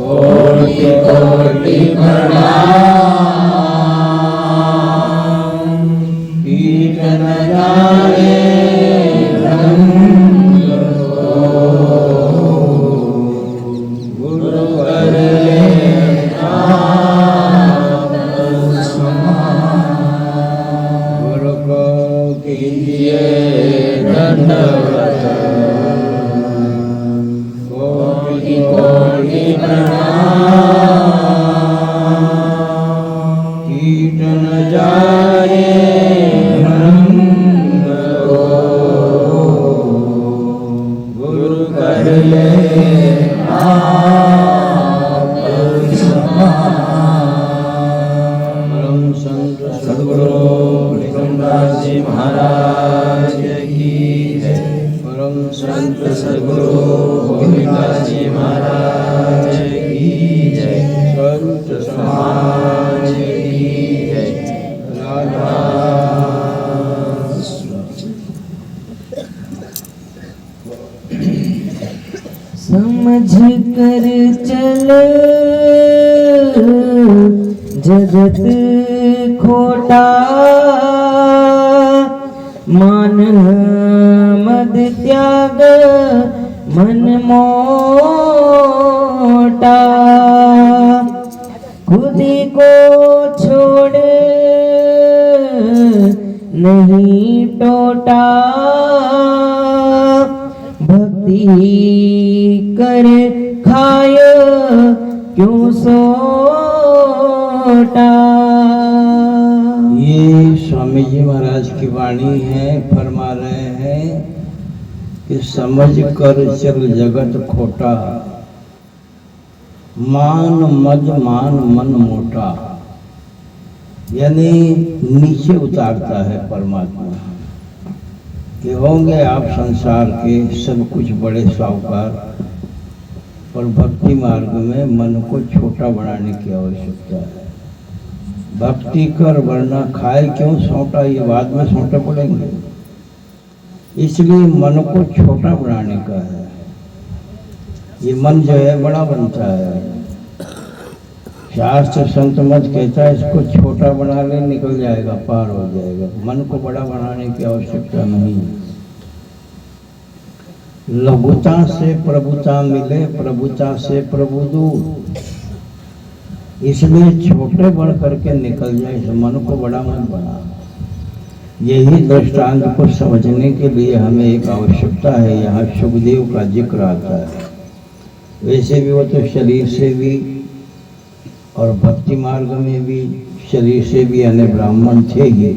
कोटि कोटि प्रणाम। कीट न जाने ब्रह्म को, गुरु कर ले आप समान। गुरु को कीजिए दंडवत, कोटि कोटि प्रणाम। कीट न जाए ब्रह्म को, गुरु कर ले आप समान। परम संत सद्गुरु विक्रमदास जी महाराज की जय। परम संत सद्गुरु गोविंददास जी महाराज की जय। संत समाज की जय। राधा समझ कर चल जगत खोटा, मान मद त्याग मन मोटा। खुद को छोड़ नहीं टोटा, भक्ति कर खाय क्यों सोटा। ये स्वामी जी महाराज की वाणी है। फरमा रहे हैं कि समझ कर चल जगत खोटा, मान मद मान मन मोटा। यानी नीचे उतारता है परमात्मा कि होंगे आप संसार के सब कुछ बड़े साहूकार, और भक्ति मार्ग में मन को छोटा बनाने की आवश्यकता है। भक्ति कर वरना खाए क्यों सोटा, ये बाद में सोटा पड़ेंगे। इसलिए मन को छोटा बनाने का है। ये मन जो है बड़ा बनता है। शास्त्र संत मत कहता है इसको छोटा बना ले, निकल जाएगा, पार हो जाएगा। मन को बड़ा बनाने की आवश्यकता नहीं है। लघुता से प्रभुता मिले, प्रभुता से प्रभु दूर। इसलिए छोटे बढ़ करके निकल जाए, इस मन को बड़ा मत बना। यही दृष्टांत को समझने के लिए हमें एक आवश्यकता है। यहाँ सुखदेव का जिक्र आता है। वैसे भी वो तो शरीर से भी और भक्ति मार्ग में भी शरीर से भी यानी ब्राह्मण थे ही,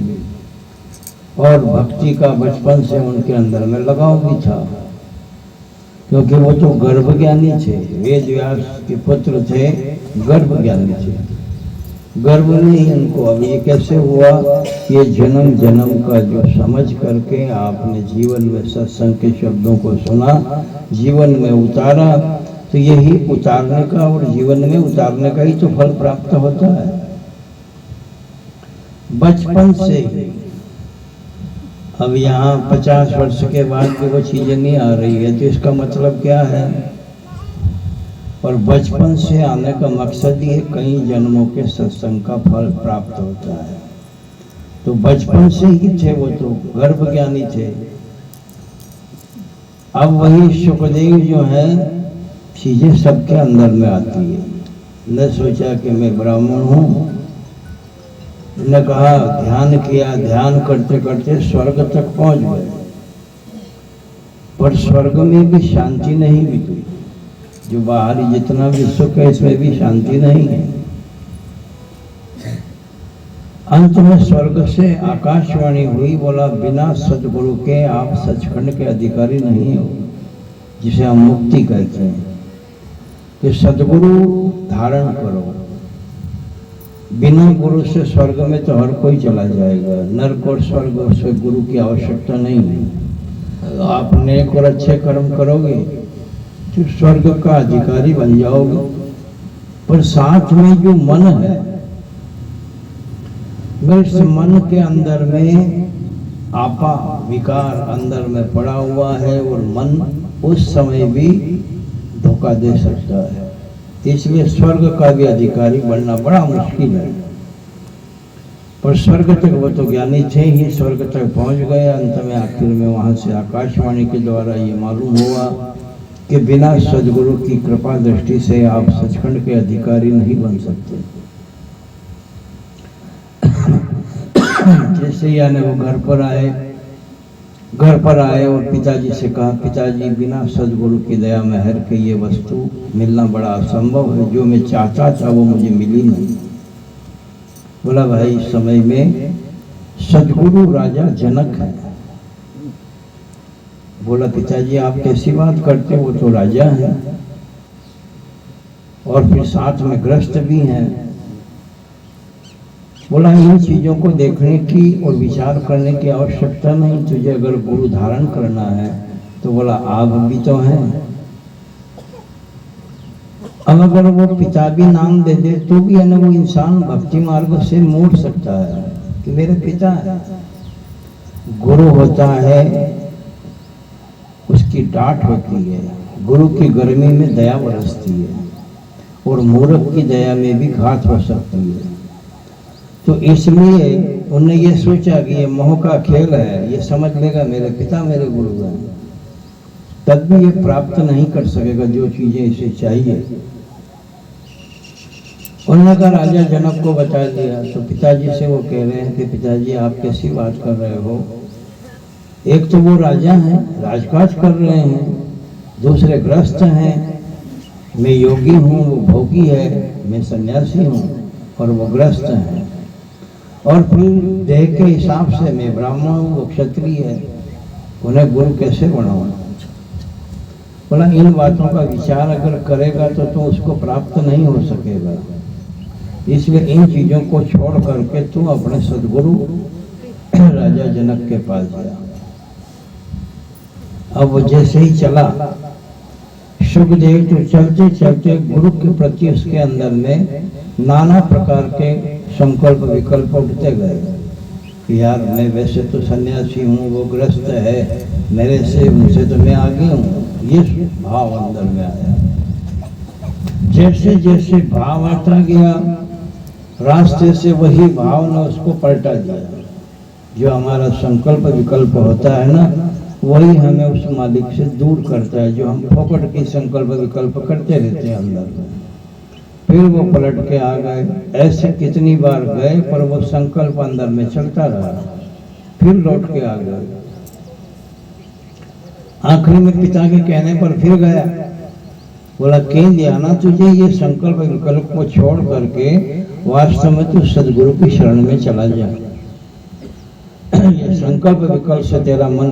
और भक्ति का बचपन से उनके अंदर में लगाव भी था, क्योंकि वो तो गर्भ ज्ञानी थे। वेद व्यास के पुत्र थे, गर्भ ज्ञानी थे। गर्भ नहीं उनको। अब ये कैसे हुआ? ये जन्म जन्म का जो समझ करके आपने जीवन में सत्संग के शब्दों को सुना, जीवन में उतारा, तो यही उतारने का और जीवन में उतारने का ही तो फल प्राप्त होता है बचपन से ही। अब यहाँ 50 वर्ष के बाद भी वो चीजें नहीं आ रही है, तो इसका मतलब क्या है? और बचपन से आने का मकसद ही है कई जन्मों के सत्संग का फल प्राप्त होता है। तो बचपन से ही थे वो, तो गर्भ ज्ञानी थे। अब वही सुखदेव जो है चीजें सबके अंदर में आती है। न सोचा कि मैं ब्राह्मण हूँ, न कहा ध्यान किया, ध्यान करते करते स्वर्ग तक पहुंच गए, पर स्वर्ग में भी शांति नहीं मिली। जो बाहरी जितना भी सुख है इसमें भी शांति नहीं है। अंत में स्वर्ग से आकाशवाणी हुई, बोला बिना सद्गुरु के आप सचखंड के अधिकारी नहीं हो, जिसे हम मुक्ति कहते हैं। कि सद्गुरु धारण करो। बिना गुरु से स्वर्ग में तो हर कोई चला जाएगा, नरक और स्वर्ग से गुरु की आवश्यकता नहीं है। आप नेक और अच्छे कर्म करोगे तो स्वर्ग का अधिकारी बन जाओगे। पर साथ में जो मन है, इस मन के अंदर में आपा विकार अंदर में पड़ा हुआ है, और मन उस समय भी धोखा दे सकता है। इसलिए स्वर्ग का भी अधिकारी बनना बड़ा मुश्किल है। पर स्वर्ग तक वो तो ज्ञानी थे ही, स्वर्ग तक पहुंच गए। अंत में आखिर में वहां से आकाशवाणी के द्वारा ये मालूम हुआ कि बिना सदगुरु की कृपा दृष्टि से आप सचखंड के अधिकारी नहीं बन सकते। जैसे यानी वो घर पर आए और पिताजी से कहा, पिताजी बिना सदगुरु की दया मेहर के ये वस्तु मिलना बड़ा असंभव है, जो मैं चाहता था वो मुझे मिली नहीं। बोला भाई इस समय में सदगुरु राजा जनक है। बोला पिताजी आप कैसी बात करते, वो तो राजा है और फिर साथ में ग्रस्त भी हैं। बोला इन चीजों को देखने की और विचार करने की आवश्यकता नहीं, तुझे अगर गुरु धारण करना है तो बोला आप भी तो हैं। अब अगर वो पिता भी नाम दे दे तो भी है ना, वो इंसान भक्ति मार्ग से मोड़ सकता है कि मेरे पिता है। गुरु होता है उसकी डांट होती है, गुरु की गर्मी में दया बरसती है और मूर्ख की दया में भी घात हो सकती है। तो इसलिए उन्होंने ये सोचा कि ये मोह का खेल है, ये समझ लेगा मेरे पिता मेरे गुरु हैं, तब भी ये प्राप्त नहीं कर सकेगा जो चीजें इसे चाहिए। उन्होंने कहा राजा जनक को बता दिया। तो पिताजी से वो कह रहे हैं कि पिताजी आप कैसी बात कर रहे हो, एक तो वो राजा हैं राजकाज कर रहे हैं, दूसरे ग्रस्त हैं, मैं योगी हूँ वो भोगी है, मैं सन्यासी हूँ और वो ग्रस्त हैं, और फिर देह के हिसाब से मैं ब्राह्मण हूँ वो क्षत्रिय है, उन्हें गुरु कैसे बनाऊँ। बोला इन बातों का विचार अगर करेगा तो उसको प्राप्त नहीं हो सकेगा, इसलिए इन चीजों को छोड़ करके तू अपने सदगुरु राजा जनक के पास गया। अब वो जैसे ही चला, सुखदेव तो चलते चलते गुरु के प्रति उसके अंदर में नाना प्रकार के संकल्प विकल्प उठते गए कि यार मैं वैसे तो सन्यासी हूँ, वो ग्रस्त है, मेरे से उनसे तो मैं आगे हूँ, ये भाव अंदर में आया। जैसे जैसे भाव आता गया, रास्ते से वही भाव ने उसको पलटा दिया। जो हमारा संकल्प विकल्प होता है ना, वही हमें उस मालिक से दूर करता है, जो हम फोकट की संकल्प विकल्प करते रहते हैं अंदर में। फिर वो पलट के आ गए। ऐसे कितनी बार गए पर वो संकल्प अंदर में चलता रहा, फिर लौट के आ गए। आखिरी में पिता के कहने पर फिर गया। बोला कह दिया ना तुझे, ये संकल्प विकल्प को छोड़ करके वास्तव में तू सदगुरु की शरण में चला जा। ये संकल्प विकल्प से तेरा मन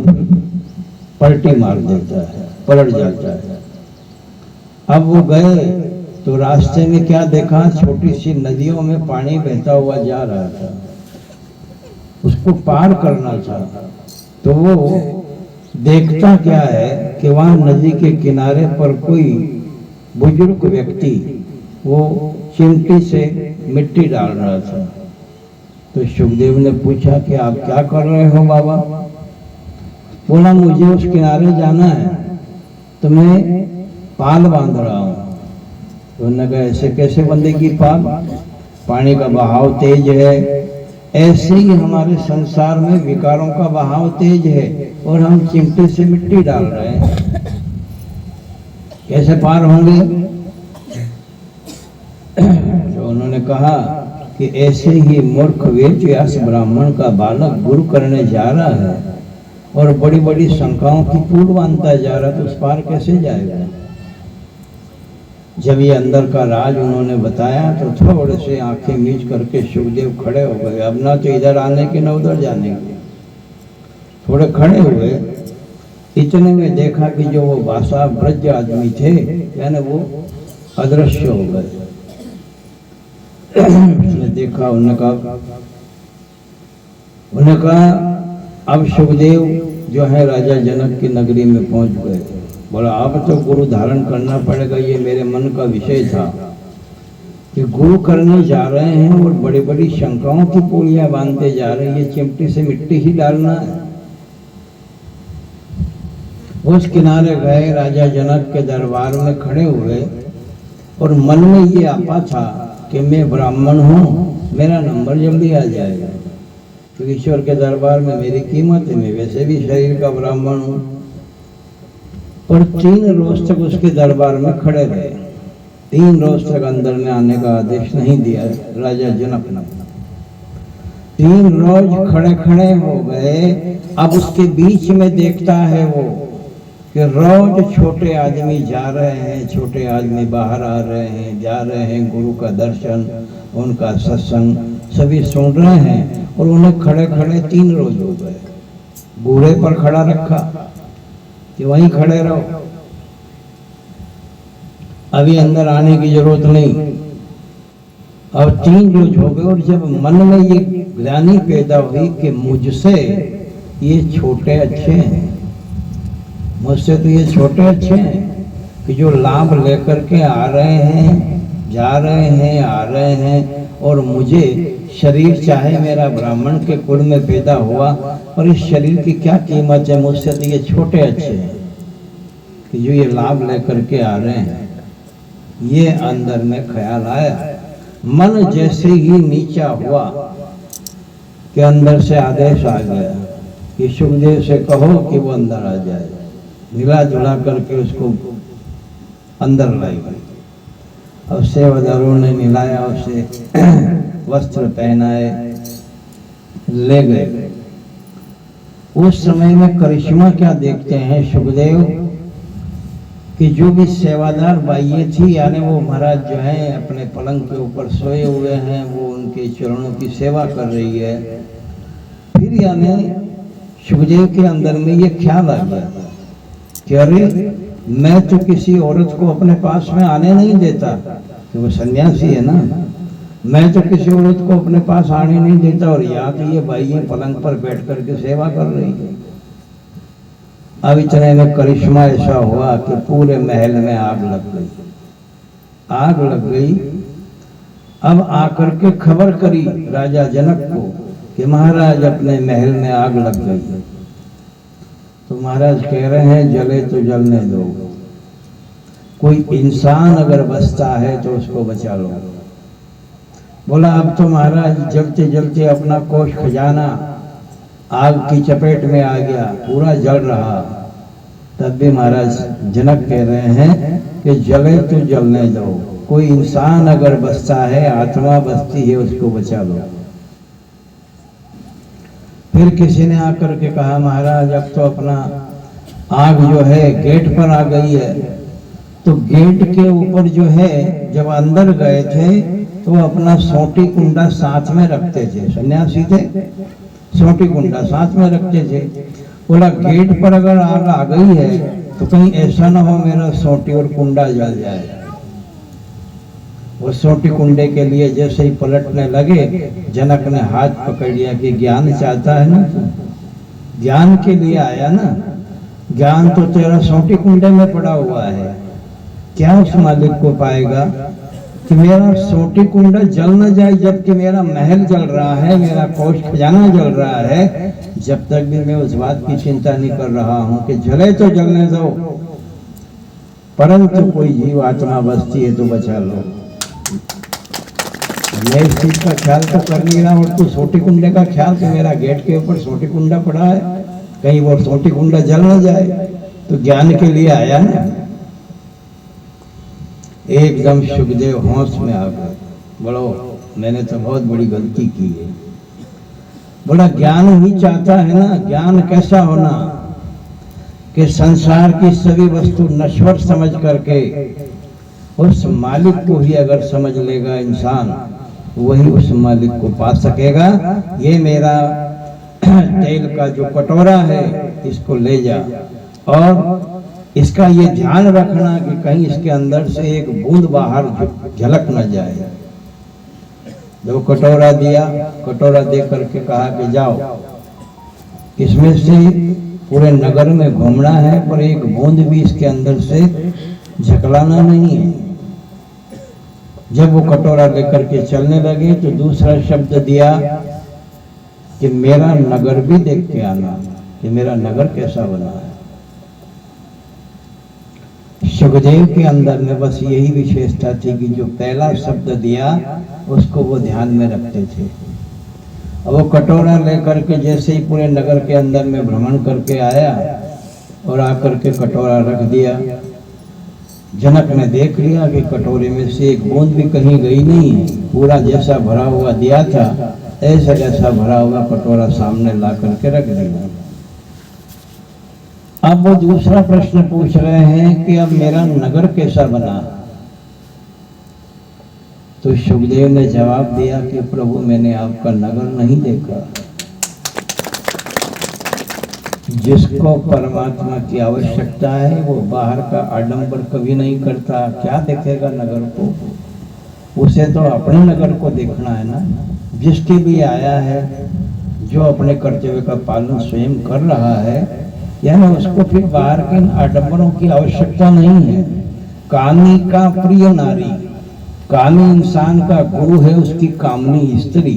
पलटी मार देता है, पलट जाता है। अब वो गए तो रास्ते में क्या देखा, छोटी सी नदियों में पानी बहता हुआ जा रहा था, उसको पार करना था। तो वो देखता क्या है कि वहां नदी के किनारे पर कोई बुजुर्ग व्यक्ति वो चिमटी से मिट्टी डाल रहा था। तो सुखदेव ने पूछा कि आप क्या कर रहे हो बाबा। बोला मुझे उस किनारे जाना है तो मैं पाल बांध रहा हूँ। तो उन्होंने कहा ऐसे कैसे बंधेगी पाल, पानी का बहाव तेज है, ऐसे ही हमारे संसार में विकारों का बहाव तेज है और हम चिमटे से मिट्टी डाल रहे हैं, कैसे पार होंगे। तो उन्होंने कहा कि ऐसे ही मूर्ख वेद व्यास ब्राह्मण का बालक गुरु करने जा रहा है और बड़ी बड़ी शंकाओं की पूल बांधता जा रहा, तो उस पार कैसे जाएगा। जब ये अंदर का राज उन्होंने बताया तो थोड़े से आंखें मीच करके सुखदेव खड़े हो गए। अब ना तो इधर आने के ना उधर जाने के, थोड़े खड़े हुए। इतने में देखा कि जो वो भाषा ब्रज आदमी थे यानी वो अदृश्य हो गए। उसने देखा, उन्होंने कहा अब सुखदेव जो है राजा जनक की नगरी में पहुंच गए। बोला अब तो गुरु धारण करना पड़ेगा, ये मेरे मन का विषय था कि गुरु करने जा रहे हैं और बड़ी बड़ी शंकाओं की पूलियां बांधते जा रहे हैं, ये चिमटी से मिट्टी ही डालना है। उस किनारे गए, राजा जनक के दरबार में खड़े हुए और मन में ये आता था कि मैं ब्राह्मण हूँ, मेरा नंबर जल्दी आ जाएगा, क्योंकि ईश्वर के दरबार में मेरी कीमत है, मैं वैसे भी शरीर का ब्राह्मण हूँ। पर 3 रोज तक उसके दरबार में खड़े रहे। 3 रोज तक अंदर में आने का आदेश नहीं दिया राजा जनक ने। 3 रोज खड़े खड़े हो गए। अब उसके बीच में देखता है वो कि रोज छोटे आदमी जा रहे हैं, छोटे आदमी बाहर आ रहे हैं, जा रहे हैं, गुरु का दर्शन, उनका सत्संग सभी सुन रहे हैं, और उन्हें खड़े खड़े 3 रोज हो गए। बूढ़े पर खड़ा रखा कि वहीं खड़े रहो, अभी अंदर आने की जरूरत नहीं। अब 3 रोज हो गए, और जब मन में ये ग्लानि पैदा हुई कि मुझसे ये छोटे अच्छे हैं, मुझसे तो ये छोटे अच्छे हैं कि जो लाभ लेकर के आ रहे हैं, जा रहे हैं, आ रहे हैं, और मुझे शरीर चाहे मेरा ब्राह्मण के कुल में पैदा हुआ, और इस शरीर की क्या कीमत है, मुझसे तो ये छोटे अच्छे हैं कि जो ये लाभ लेकर के आ रहे हैं। ये अंदर में ख्याल आया। मन जैसे ही नीचा हुआ कि अंदर से आदेश आ गया कि सुखदेव से कहो कि वो अंदर आ जाए। मिला जुला करके उसको अंदर लाई गई। अब सेवादारों ने मिलाया, उसे वस्त्र पहनाए, ले गए। उस समय में करिश्मा क्या देखते हैं सुखदेव कि जो भी सेवादार बाइये थी, यानी वो महाराज जो है अपने पलंग के ऊपर सोए हुए हैं, वो उनके चरणों की सेवा कर रही है। फिर यानी सुखदेव के अंदर में ये ख्याल आ गया कि अरे मैं तो किसी औरत को अपने पास में आने नहीं देता, कि वो सन्यासी है ना, मैं तो किसी औरत को अपने पास आने नहीं देता, और यहाँ तो ये बाइये पलंग पर बैठ करके सेवा कर रही है। अब इतने में करिश्मा ऐसा हुआ कि पूरे महल में आग लग गई। आग लग गई। अब आकर के खबर करी राजा जनक को कि महाराज अपने महल में आग लग गई। तो महाराज कह रहे हैं जले तो जलने दो, कोई इंसान अगर बचता है तो उसको बचा लो। बोला अब तो महाराज जलते जलते अपना कोष खजाना आग की चपेट में आ गया, पूरा जल रहा। तब भी महाराज जनक कह रहे हैं कि जले तो जलने दो, कोई इंसान अगर बचता है, आत्मा बचती है, उसको बचा लो। फिर किसी ने आकर के कहा महाराज अब तो अपना आग जो है गेट पर आ गई है। तो गेट के ऊपर जो है जब अंदर गए थे तो अपना सोटी कुंडा साथ में रखते थे, सन्यासी थे, सोटी कुंडा साथ में रखते थे। बोला गेट पर अगर आग आ गई है तो कहीं ऐसा ना हो मेरा सोटी और कुंडा जल जाए। वो सोटी कुंडे के लिए जैसे ही पलटने लगे, जनक ने हाथ पकड़ लिया कि ज्ञान चाहता है ना, ज्ञान के लिए आया ना, ज्ञान तो तेरा सोटी कुंडे में पड़ा हुआ है, क्या उस मालिक को पाएगा कि मेरा सोटी कुंडा जल न जाए, जबकि मेरा महल जल रहा है, मेरा कोष खजाना जल रहा है। जब तक भी मैं उस बात की चिंता नहीं कर रहा हूँ कि जले तो जलने दो, परंतु कोई जीव आत्मा बचती है तो बचा लो। मैं इस चीज का ख्याल तो कर नहीं रहा, और तू सोटी कुंडे का ख्याल कि मेरा गेट के ऊपर सोटी कुंडा पड़ा है, कहीं वो सोटी कुंडा जल न जाए। तो ज्ञान के लिए आया ना। एकदम सुखदेव होश में आ गए। बोलो मैंने तो बहुत बड़ी गलती की है। बोला ज्ञान ही चाहता है ना, ज्ञान कैसा होना कि संसार की सभी वस्तु नश्वर समझ करके उस मालिक को ही अगर समझ लेगा इंसान, वही उस मालिक को पा सकेगा। ये मेरा तेल का जो कटोरा है इसको ले जा, और इसका ये ध्यान रखना कि कहीं इसके अंदर से एक बूंद बाहर झलक न जाए। जब कटोरा दिया, कटोरा दे करके कहा कि जाओ इसमें से पूरे नगर में घूमना है, पर एक बूंद भी इसके अंदर से झकलाना नहीं है। जब वो कटोरा लेकर के चलने लगे तो दूसरा शब्द दिया कि मेरा नगर भी देख के आना, कि मेरा नगर कैसा बना है। सुखदेव के अंदर में बस यही विशेषता थी कि जो पहला शब्द दिया उसको वो ध्यान में रखते थे। अब वो कटोरा लेकर के जैसे ही पूरे नगर के अंदर में भ्रमण करके आया और आकर के कटोरा रख दिया, जनक ने देख लिया कि कटोरे में से एक बूंद भी कहीं गई नहीं है, पूरा जैसा भरा हुआ दिया था ऐसा जैसा भरा हुआ कटोरा सामने ला करके रख दिया। अब वो दूसरा प्रश्न पूछ रहे हैं कि अब मेरा नगर कैसा बना। तो सुखदेव ने जवाब दिया कि प्रभु मैंने आपका नगर नहीं देखा। जिसको परमात्मा की आवश्यकता है वो बाहर का आडंबर कभी नहीं करता, क्या देखेगा नगर को? उसे तो अपने नगर को देखना है ना। जिसके लिए आया है, जो अपने कर्तव्य का पालन स्वयं कर रहा है, यानी उसको फिर बाहर के आडंबरों की आवश्यकता नहीं है। कामी का प्रिय नारी, कामी इंसान का गुरु है उसकी कामनी स्त्री।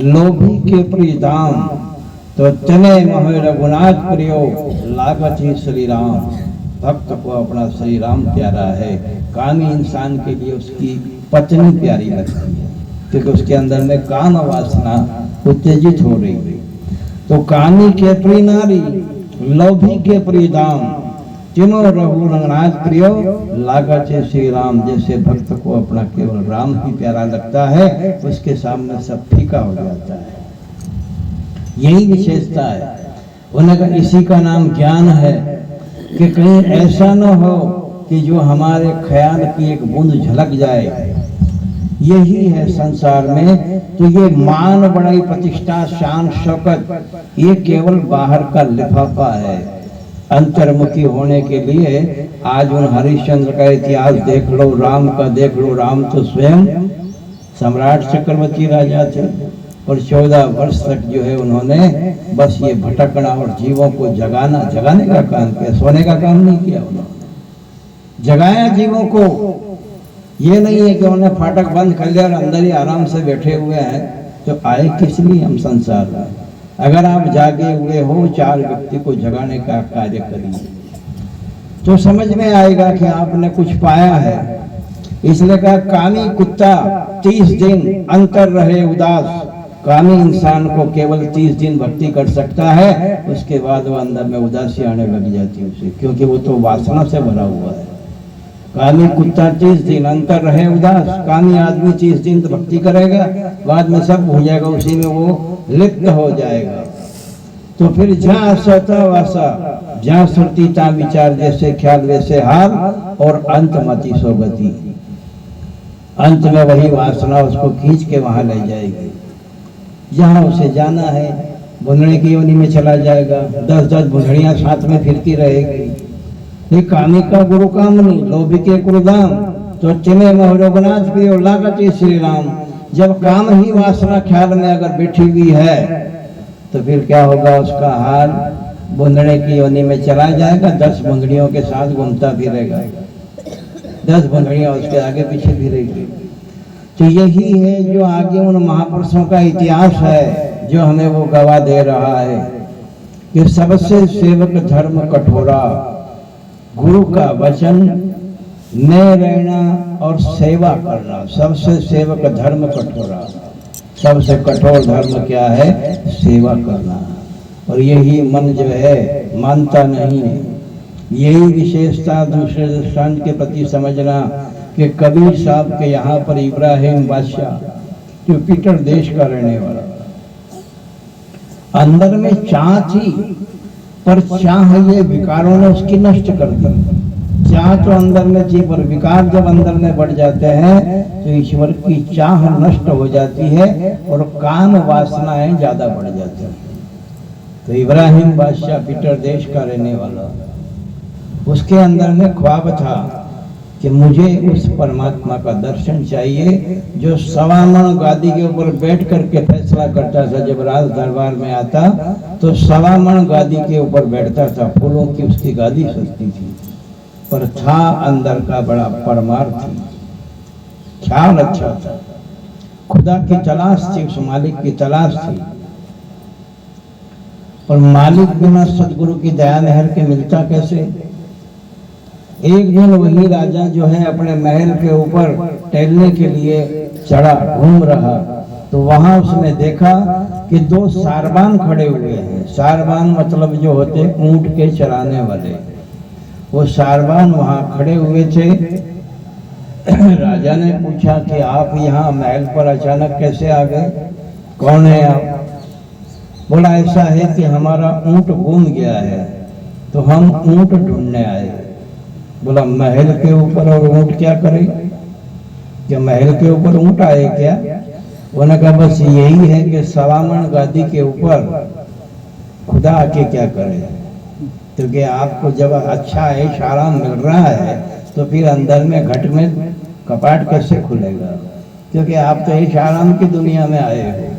लोभी के प्रिय दाम, तो चले मोह रघुनाथ प्रियो, लागत ही श्री राम। भक्त को अपना श्री राम प्यारा है, कामी इंसान के लिए उसकी पत्नी प्यारी लगती है, क्योंकि उसके अंदर में काम वासना उत्तेजित हो रही है। तो कामी के प्रिय नारी, लोभी के प्रिय दाम, तीनों रघुनाथ प्रियो, लागत है श्री राम। जैसे भक्त को अपना केवल राम ही प्यारा लगता है, उसके सामने सब फीका हो जाता है। यही विशेषता है। उनका इसी का नाम ज्ञान है कि कहीं ऐसा न हो कि जो हमारे ख्याल की एक बूंद झलक जाए। यही है संसार में। तो ये मान बड़ाई प्रतिष्ठा शान शौकत ये केवल बाहर का लिफाफा है। अंतर्मुखी होने के लिए आज उन हरिश्चंद्र का इतिहास देख लो, राम का देख लो। राम तो स्वयं सम्राट चक्रवर्ती राजा थे और 14 वर्ष तक जो है उन्होंने बस ये भटकना और जीवों को जगाने का काम किया, सोने का काम नहीं किया। उन्होंने जगाया जीवों को। ये नहीं है कि उन्होंने फाटक बंद कर लिया और अंदर ही आराम से बैठे हुए हैं। तो आए किस लिए हम संसार में? अगर आप जागे हुए हो, 4 व्यक्ति को जगाने का कार्य करिए तो समझ में आएगा कि आपने कुछ पाया है। इसलिए कहा कामी कुत्ता 30 दिन अंतर रहे उदास। कामी इंसान को केवल 30 दिन भक्ति कर सकता है, उसके बाद वो अंदर में उदासी आने लग जाती है उसे, क्योंकि वो तो वासना से भरा हुआ है। कामी कुत्ता 30 दिन अंतर रहे उदास। कामी आदमी 30 दिन तो भक्ति करेगा, बाद में सब हो जाएगा, उसी में वो लिप्त हो जाएगा। तो फिर जहाँ सता वासा, जहाँ सुरती ता विचार, जैसे ख्याल वैसे हाल, और अंत मति सो गति। अंत में वही वासना उसको खींच के वहां ले जाएगी जहाँ उसे जाना है। बुंदड़ी की योनि में चला जाएगा, 10-10 बुंदड़ियां साथ में फिरती रहेगी। ये कामी का गुरु कामनी, लोभी के कुरुदाम, तो चिने मोह रघुनाथ प्रियो, लागत श्री राम। जब काम ही वासना ख्याल में अगर बैठी हुई है तो फिर क्या होगा? उसका हाल बुंदड़े की योनि में चला जाएगा, 10 बुंदड़ियों के साथ घूमता फिरेगा, 10 बुंदड़ियां उसके आगे पीछे फिरेगी। तो यही है जो आगे उन महापुरुषों का इतिहास है, जो हमें वो गवाह दे रहा है कि सबसे सेवक धर्म कठोरा, गुरु का वचन में रहना और सेवा करना। सबसे सेवक धर्म कठोरा, सबसे कठोर धर्म क्या है? सेवा करना। और यही मन जो है मानता नहीं है। यही विशेषता दूसरे दृष्टांत के प्रति समझना कि कबीर साहब के यहाँ पर इब्राहिम बादशाह, जो पीटर देश का रहने वाला, अंदर में चाह थी, पर चाह ये विकारों ने उसकी नष्ट कर दी। चाह तो अंदर में थी, पर विकार जब अंदर में बढ़ जाते हैं तो ईश्वर की चाह नष्ट हो जाती है और काम वासनाएं ज्यादा बढ़ जाती है। तो इब्राहिम बादशाह पीटर देश का रहने वाला, उसके अंदर में ख्वाब था कि मुझे उस परमात्मा का दर्शन चाहिए जो सवामन गादी के ऊपर बैठ करके फैसला करता था। जब राज दरबार में आता तो सवामन गादी के ऊपर बैठता था, फूलों की उसकी गादी सजती थी, पर था अंदर का बड़ा परमार्थ, ख्याल अच्छा था, खुदा की तलाश थी, उस मालिक की तलाश थी। और मालिक बिना सदगुरु की दया मेहर के मिलता कैसे? एक दिन वही राजा जो है अपने महल के ऊपर टहलने के लिए चढ़ा, घूम रहा, तो वहां उसने देखा कि दो सारबान खड़े हुए हैं। सारबान मतलब जो होते ऊंट के चराने वाले, वो सारबान वहां खड़े हुए थे। राजा ने पूछा कि आप यहाँ महल पर अचानक कैसे आ गए, कौन है आप? बोला ऐसा है कि हमारा ऊंट गुम गया है, तो हम ऊंट ढूंढने आए। बोला महल के ऊपर और ऊंट क्या करे? क्या महल के ऊपर ऊंट आए क्या? उन्होंने कहा बस यही है कि सवामन गादी के ऊपर खुदा आके क्या करे, क्योंकि आपको जब अच्छा ऐश आराम मिल रहा है तो फिर अंदर में घट में कपाट कैसे खुलेगा? क्योंकि आप तो ऐश आराम की दुनिया में आए हो,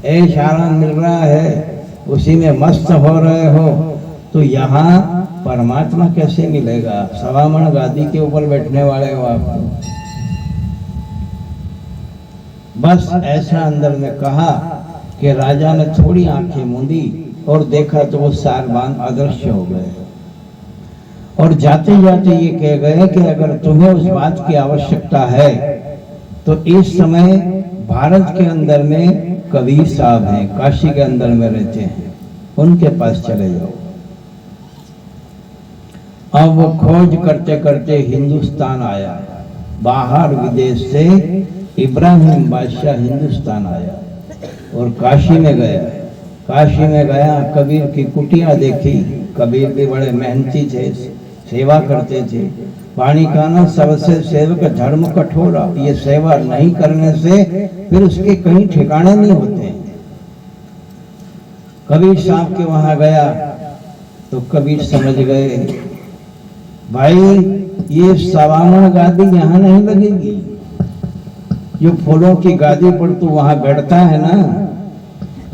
ऐश आराम मिल रहा है, उसी में मस्त हो रहे हो, तो यहाँ परमात्मा कैसे मिलेगा? सवामन गादी के ऊपर बैठने वाले हो आप। बस ऐसा अंदर में कहा कि राजा ने थोड़ी आंखें मूंदी और देखा तो वो सारबान अदृश्य हो गए, और जाते जाते ये कह गए कि अगर तुम्हें उस बात की आवश्यकता है तो इस समय भारत के अंदर में कबीर साहब हैं, काशी के अंदर में रहते हैं, उनके पास चले जाओ। अब वो खोज करते करते हिंदुस्तान आया, बाहर विदेश से इब्राहिम बादशाह हिंदुस्तान आया और काशी में गया। काशी में गया, कबीर की कुटिया देखी। कबीर भी बड़े मेहनती थे, सेवा करते थे। पानी का ना सबसे सेवक धर्म कठोरा, ये सेवा नहीं करने से फिर उसके कहीं ठिकाने नहीं होते। कबीर साहब के वहां गया तो कबीर समझ गए भाई ये सवामन गादी यहाँ नहीं लगेगी, जो फूलों की गादी पर तू वहां बैठता है ना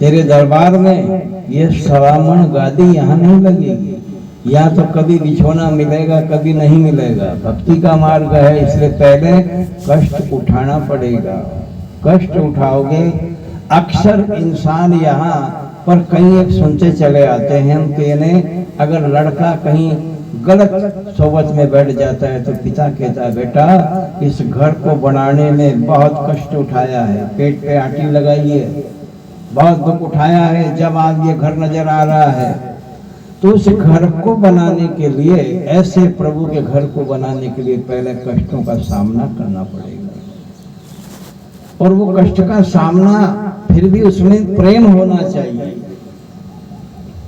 तेरे दरबार में, ये सवामन गादी यहाँ नहीं लगेगी। या तो कभी बिछोना मिलेगा, कभी नहीं मिलेगा। भक्ति का मार्ग है, इसलिए पहले कष्ट उठाना पड़ेगा। कष्ट उठाओगे, अक्सर इंसान यहाँ पर कहीं एक सुनते चले आते हैं कि इन्हें अगर लड़का कहीं गलत सोबत में बैठ जाता है तो पिता कहता है बेटा इस घर को बनाने में बहुत कष्ट उठाया है, पेट पे आटी लगाई है, बहुत दुख उठाया है, जब आज ये घर नजर आ रहा है तो उस घर को बनाने के लिए, ऐसे प्रभु के घर को बनाने के लिए पहले कष्टों का सामना करना पड़ेगा। और वो कष्ट का सामना फिर भी उसमें प्रेम होना चाहिए।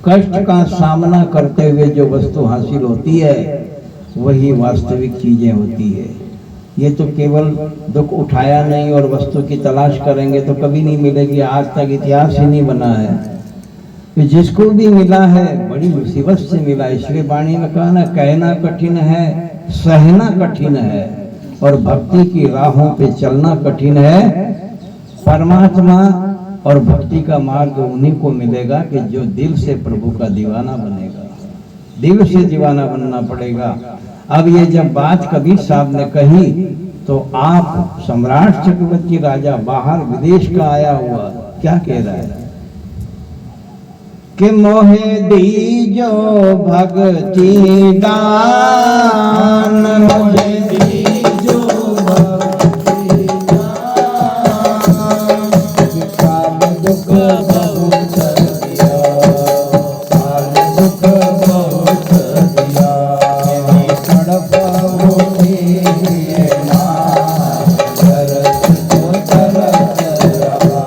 कष्ट का सामना करते हुए जो वस्तु हासिल होती है वही वास्तविक चीजें होती है। ये तो केवल दुख उठाया नहीं और वस्तु की तलाश करेंगे तो कभी नहीं मिलेगी। आज तक इतिहास ही नहीं बना है कि जिसको भी मिला है बड़ी मुसीबत से मिला। इसलिए वाणी में कहा ना, कहना कठिन है, सहना कठिन है, और भक्ति की राहों पे चलना कठिन है। परमात्मा और भक्ति का मार्ग उन्हीं को मिलेगा कि जो दिल से प्रभु का दीवाना बनेगा। दिल से दीवाना बनना पड़ेगा। अब ये जब बात कबीर साहब ने कही तो आप सम्राट चक्रवर्ती राजा बाहर विदेश का आया हुआ क्या कह रहा है कि मोहे दीजो भक्ति दान, मोहे दीजो भक्ति दान, काल दुख बहुत दिया, काल दुख बहुत दिया, तड़प होती है मां, तरस तो तरस रहा,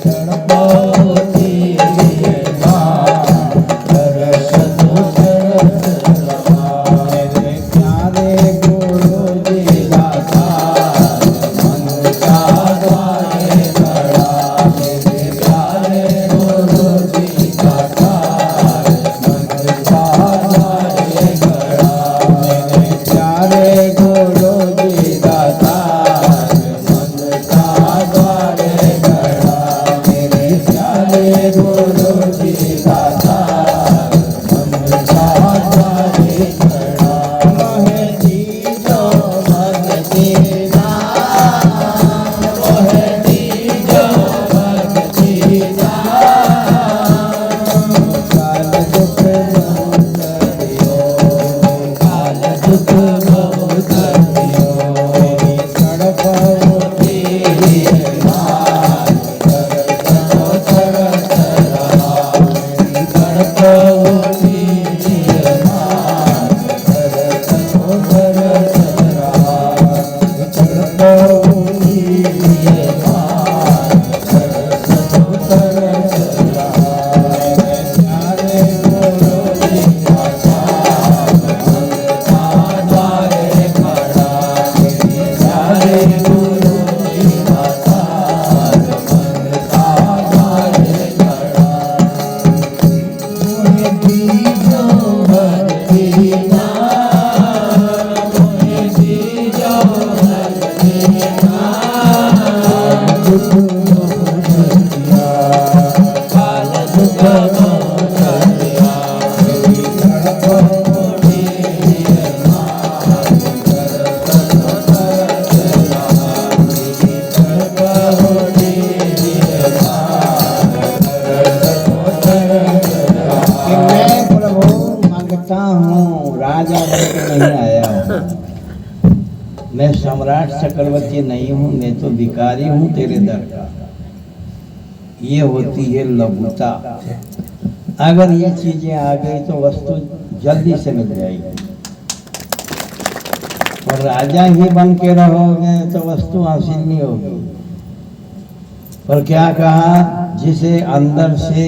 तड़प होती है मां, तरस तो तरस रहा, मेरे प्यारे मैं सम्राट चक्रवर्ती नहीं हूँ, मैं तो भिखारी हूँ तेरे दर का। ये होती है लघुता। अगर ये चीजें आ गई तो वस्तु जल्दी से मिल जाएगी, और राजा ही बन के रहोगे तो वस्तु हासिल नहीं होगी। पर क्या कहा, जिसे अंदर से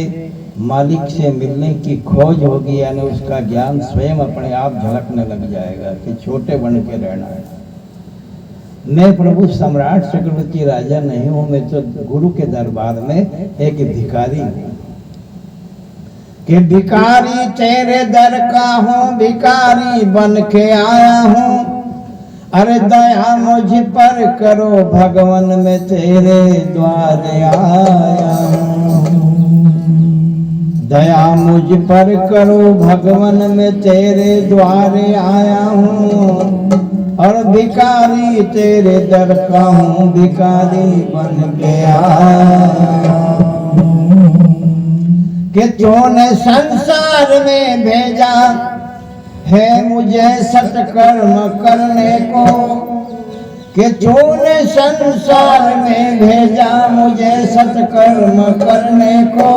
मालिक से मिलने की खोज होगी, यानी उसका ज्ञान स्वयं अपने आप झलकने लग जाएगा कि छोटे बन के रहना है। मैं प्रभु सम्राट चक्रवर्ती राजा नहीं हूं, मैं तो गुरु के दरबार में एक भिखारी हूं। कि भिखारी तेरे दर का हूं, भिखारी बन के आया हूं। अरे दया मुझ पर करो भगवान, मैं तेरे द्वारे आया हूं। दया मुझ पर करो भगवान, मैं तेरे द्वारे आया हूं। और भिखारी तेरे दर का हूँ, भिखारी बन के आया हूं। कि तूने संसार में भेजा है मुझे सत्कर्म करने को। कि तूने संसार में भेजा मुझे सत्कर्म करने को।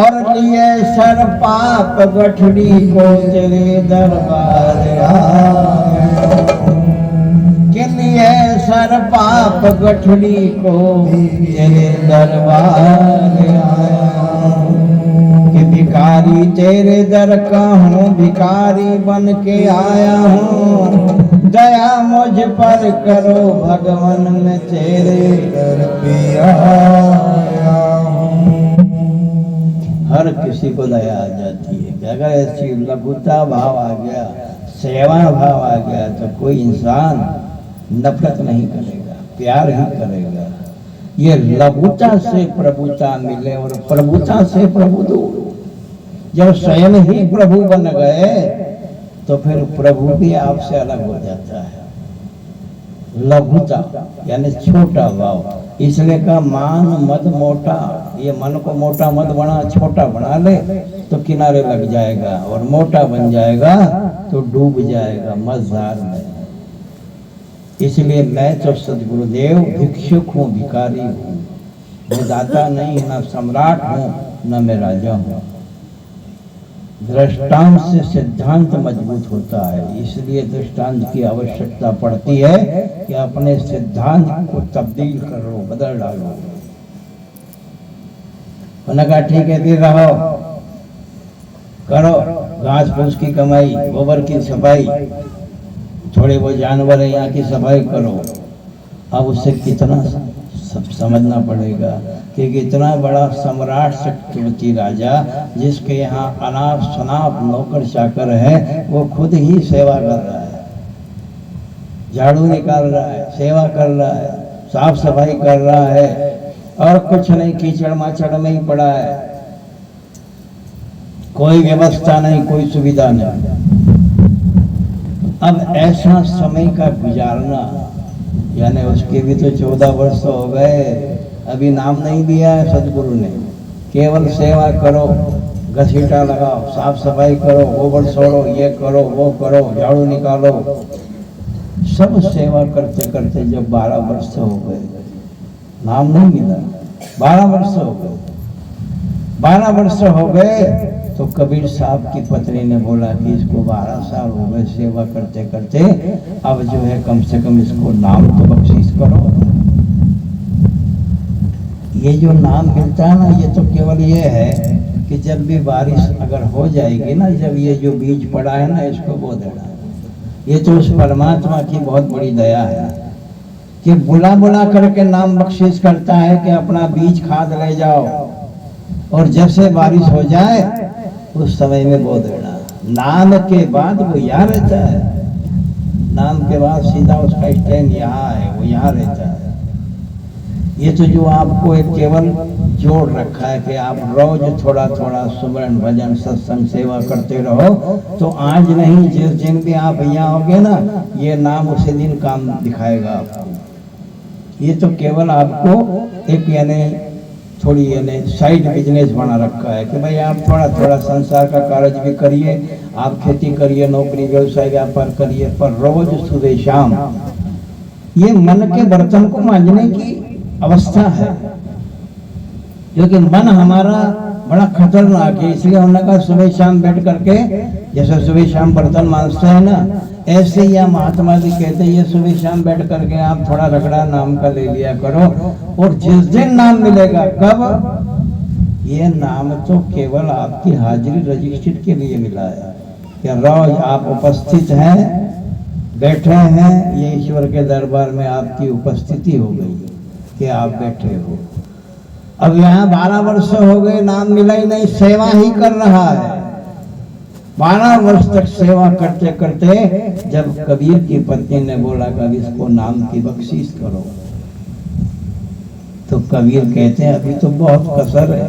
और लिए सर पाप गठड़ी को तेरे दरबार आया। के लिए सर पाप गठड़ी को तेरे दरबार आया। कि भिखारी तेरे दर का हूँ, भिखारी बन के आया हूँ। दया मुझ पर करो भगवान, मैं तेरे दर पे आया हूँ। हर किसी को दया आ जाती है कि अगर ऐसी लघुता भाव आ गया, सेवा भाव आ गया, तो कोई इंसान नफरत नहीं करेगा, प्यार ही करेगा। ये लघुता से प्रभुता मिले और प्रभुता से प्रभु दूर। जब स्वयं ही प्रभु बन गए तो फिर प्रभु भी आपसे अलग हो जाता है। लघुता यानी छोटा भाव, इसलिए का मान मत मोटा। ये मन को मोटा मत बना, छोटा बना ले तो किनारे लग जाएगा, और मोटा बन जाएगा तो डूब जाएगा मझधार में। इसलिए मैं तो सदगुरुदेव भिक्षुक हूँ, भिखारी हूँ। मैं दाता नहीं, न सम्राट हूँ, न मैं राजा हूँ। दृष्टांत से सिद्धांत मजबूत होता है, इसलिए दृष्टांत की आवश्यकता पड़ती है कि अपने सिद्धांत को तब्दील करो, बदल डालो। उन्होंने कहा ठीक है, फिर रहो, करो घास फूस की कमाई, गोबर की सफाई, थोड़े वो जानवर है यहाँ की सफाई करो। अब उससे कितना समझना पड़ेगा कि इतना बड़ा सम्राट चक्रवर्ती राजा, जिसके यहाँ अनाप शनाप नौकर चाकर है, वो खुद ही सेवा कर रहा है, झाड़ू निकाल रहा है, सेवा कर रहा है, साफ सफाई कर रहा है, और कुछ नहीं, कीचड़ माचड़ में ही पड़ा है, कोई व्यवस्था नहीं, कोई सुविधा नहीं। अब ऐसा समय का गुजारना, यानी उसके भी तो 14 वर्ष हो गए, अभी नाम नहीं दिया है सदगुरु ने। केवल सेवा करो, घसीटा लगाओ, साफ सफाई करो, गोबर छोड़ो, ये करो, वो करो, झाड़ू निकालो, सब सेवा करते करते जब 12 वर्ष हो गए नाम नहीं मिला। 12 वर्ष हो गए। 12 वर्ष हो गए तो कबीर साहब की पत्नी ने बोला कि इसको 12 साल हो गए सेवा करते करते, अब जो है कम से कम इसको नाम तो बख्शीश करो। ये जो नाम मिलता है ना, ये तो केवल ये है कि जब भी बारिश अगर हो जाएगी ना, जब ये जो बीज पड़ा है ना, इसको बो देना। ये तो उस परमात्मा की बहुत बड़ी दया है कि बुला बुला करके नाम बख्शीश करता है कि अपना बीज खाद ले जाओ, और जैसे बारिश हो जाए उस समय में बो देना। नाम के बाद वो यहाँ रहता है, नाम के बाद सीधा उसका स्टैंड यहाँ है, वो यहाँ रहता है। ये तो जो आपको एक केवल जोड़ रखा है कि आप रोज थोड़ा थोड़ा सुमरन भजन सत्संग सेवा करते रहो, तो आज नहीं जिस दिन भी आप यहाँ होगे ना, ये नाम उसी दिन काम दिखाएगा आपको। ये तो केवल आपको एक यानी थोड़ी यानी साइड बिजनेस बना रखा है कि भाई आप थोड़ा थोड़ा संसार का कार्य भी करिए, आप खेती करिए, नौकरी व्यवसाय व्यापार करिए, पर रोज सुबह शाम ये मन के बर्तन को मांजने की अवस्था है, क्योंकि मन हमारा बड़ा खतरनाक है। इसलिए उन्होंने कहा सुबह शाम बैठ करके, जैसे सुबह शाम बर्तन मांजते हैं ना, ऐसे ही महात्मा जी कहते हैं ये सुबह शाम बैठ करके आप थोड़ा रगड़ा नाम का ले लिया करो, और जिस दिन नाम मिलेगा, कब? ये नाम तो केवल आपकी हाजिरी रजिस्टर के लिए मिला है कि रोज आप उपस्थित हैं, बैठे हैं, ये ईश्वर के दरबार में आपकी उपस्थिति हो गई कि आप बैठे हो। अब यहाँ 12 वर्ष हो गए, नाम मिला ही नहीं, सेवा ही कर रहा है। 12 वर्ष तक सेवा करते करते जब कबीर की पत्नी ने बोला कि इसको नाम की बख्शीश करो, तो कबीर कहते हैं अभी तो बहुत कसर है।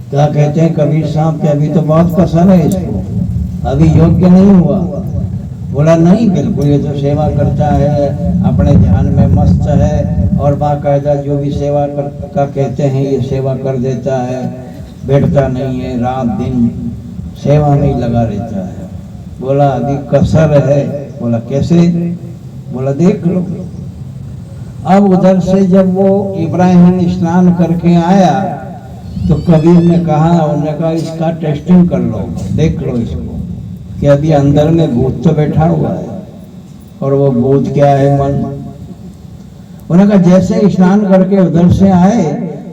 क्या कहते हैं कबीर साहब के? अभी तो बहुत कसर है, इसको अभी योग्य नहीं हुआ। बोला नहीं, बिल्कुल ये तो सेवा करता है, अपने ध्यान में मस्त है, और बाकायदा जो भी सेवा का कहते हैं ये सेवा कर देता है, बैठता नहीं है, रात दिन सेवा में ही लगा रहता है। बोला अभी कसर है। बोला कैसे? बोला देख लो। अब उधर से जब वो इब्राहिम स्नान करके आया तो कबीर ने कहा, उन्होंने कहा इसका टेस्टिंग कर लो, देख लो इसको कि अभी अंदर में भूत तो बैठा हुआ है, और वो भूत क्या है? मन। उन्होंने कहा जैसे स्नान करके उधर से आए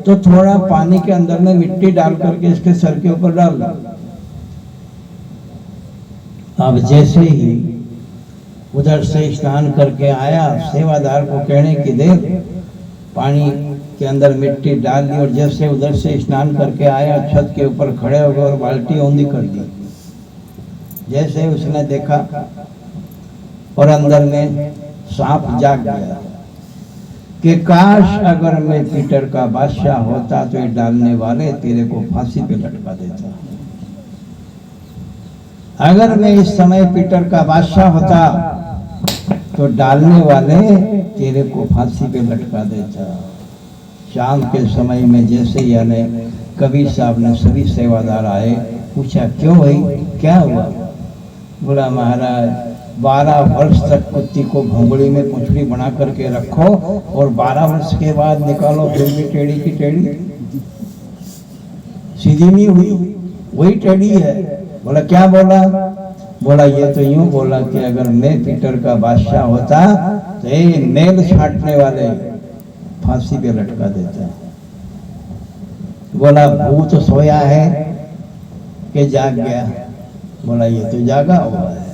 तो थोड़ा पानी के अंदर में मिट्टी डाल करके इसके सर के ऊपर डाल दो। अब जैसे ही उधर से स्नान करके आया, सेवादार को कहने की देर, पानी के अंदर मिट्टी डाल दी, और जैसे उधर से स्नान करके आया, छत के ऊपर खड़े हो गए और बाल्टी औंधी कर दी। जैसे उसने देखा और अंदर में सांप जाग गया कि काश अगर मैं पीटर का बादशाह होता तो ये डालने वाले तेरे को फांसी पे लटका देता। अगर मैं इस समय पीटर का बादशाह होता तो डालने वाले तेरे को फांसी पे लटका देता। शाम के समय में जैसे यानी कबीर साहब ने सभी सेवादार आए, पूछा क्यों भाई, क्या हुआ? बोला महाराज 12 वर्ष तक कुत्ती को भोंगड़ी में पुछड़ी बना करके रखो, और 12 वर्ष के बाद निकालो, फिर भी टेढ़ी की टेढ़ी, सीधी नहीं हुई, वही टेढ़ी है। बोला क्या बोला? बोला ये तो यूं बोला कि अगर मैं पीटर का बादशाह होता तो ये नेल छाटने वाले फांसी पे लटका देता। बोला भूत सोया है कि जाग गया? बोला ये तो जागा हुआ है।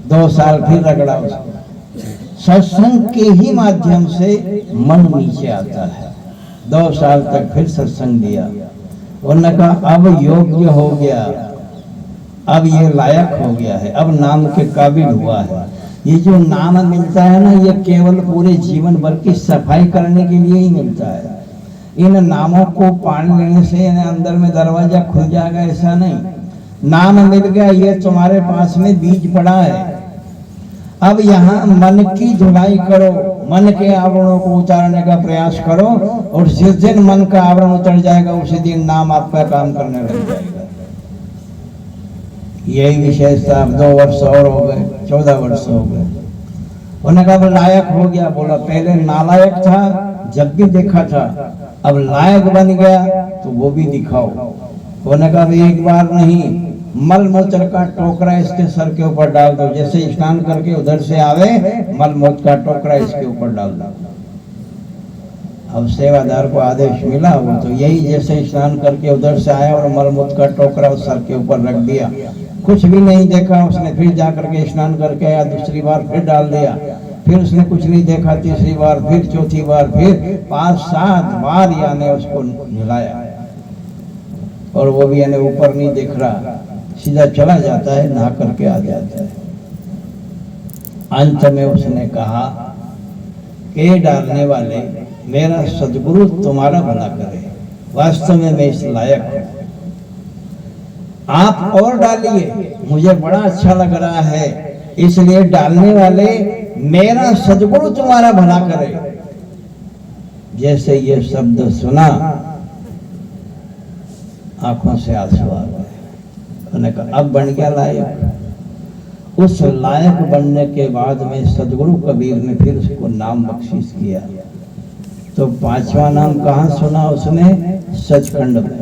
2 साल फिर रगड़ा उसको। सत्संग के ही माध्यम से मन नीचे आता है। 2 साल तक फिर सत्संग दिया। उन्होंने कहा अब योग्य हो गया, अब ये लायक हो गया है, अब नाम के काबिल हुआ है। ये जो नाम मिलता है ना, ये केवल पूरे जीवन भर की सफाई करने के लिए ही मिलता है। इन नामों को पान लेने से अंदर में दरवाजा खुल जाएगा ऐसा नहीं। नाम मिल गया, ये तुम्हारे पास में बीज पड़ा है। अब यहाँ मन की धुलाई करो, मन के आवरणों को उतारने का प्रयास करो, और जिस दिन मन का आवरण उतर जाएगा उसी दिन नाम आपका काम करने लग जाएगा। यही विशेषता। 2 वर्ष और हो गए, 14 वर्ष हो गए। उन्होंने कहा लायक हो गया। बोला पहले नालायक था, जब भी देखा था, अब लायक बन गया तो वो भी दिखाओ। उन्होंने कहा एक बार नहीं, मल मूत्र का टोकरा इसके सर के ऊपर डाल दो, जैसे स्नान करके उधर से आवे मल मूत्र का टोकरा इसके ऊपर डाल दो। अब सेवादार को आदेश मिला, वो तो यही जैसे स्नान करके उधर से आया और मल मूत्र का टोकरा उस सर के ऊपर रख दिया, कुछ भी नहीं देखा उसने। फिर जा करके स्नान करके आया, दूसरी बार फिर डाल दिया, फिर उसने कुछ नहीं देखा, तीसरी बार, फिर चौथी बार, फिर 5-7 बार यानी उसको नहलाया, और वो भी यानी ऊपर नहीं देख रहा, सीधा चला जाता है, नहा करके आ जाता है। अंत में उसने कहा के डालने वाले, मेरा सदगुरु तुम्हारा भला करे, वास्तव में मैं इस लायक हूं, आप और डालिए, मुझे बड़ा अच्छा लग रहा है, इसलिए डालने वाले मेरा सदगुरु तुम्हारा भला करे। जैसे ये शब्द सुना, आंखों से आंसू आ गए। उन्होंने कहा अब बन गया लायक। उस लायक बनने के बाद में सदगुरु कबीर ने फिर उसको नाम बख्शीश किया। तो 5वां नाम कहाँ सुना उसने? सचखंड में।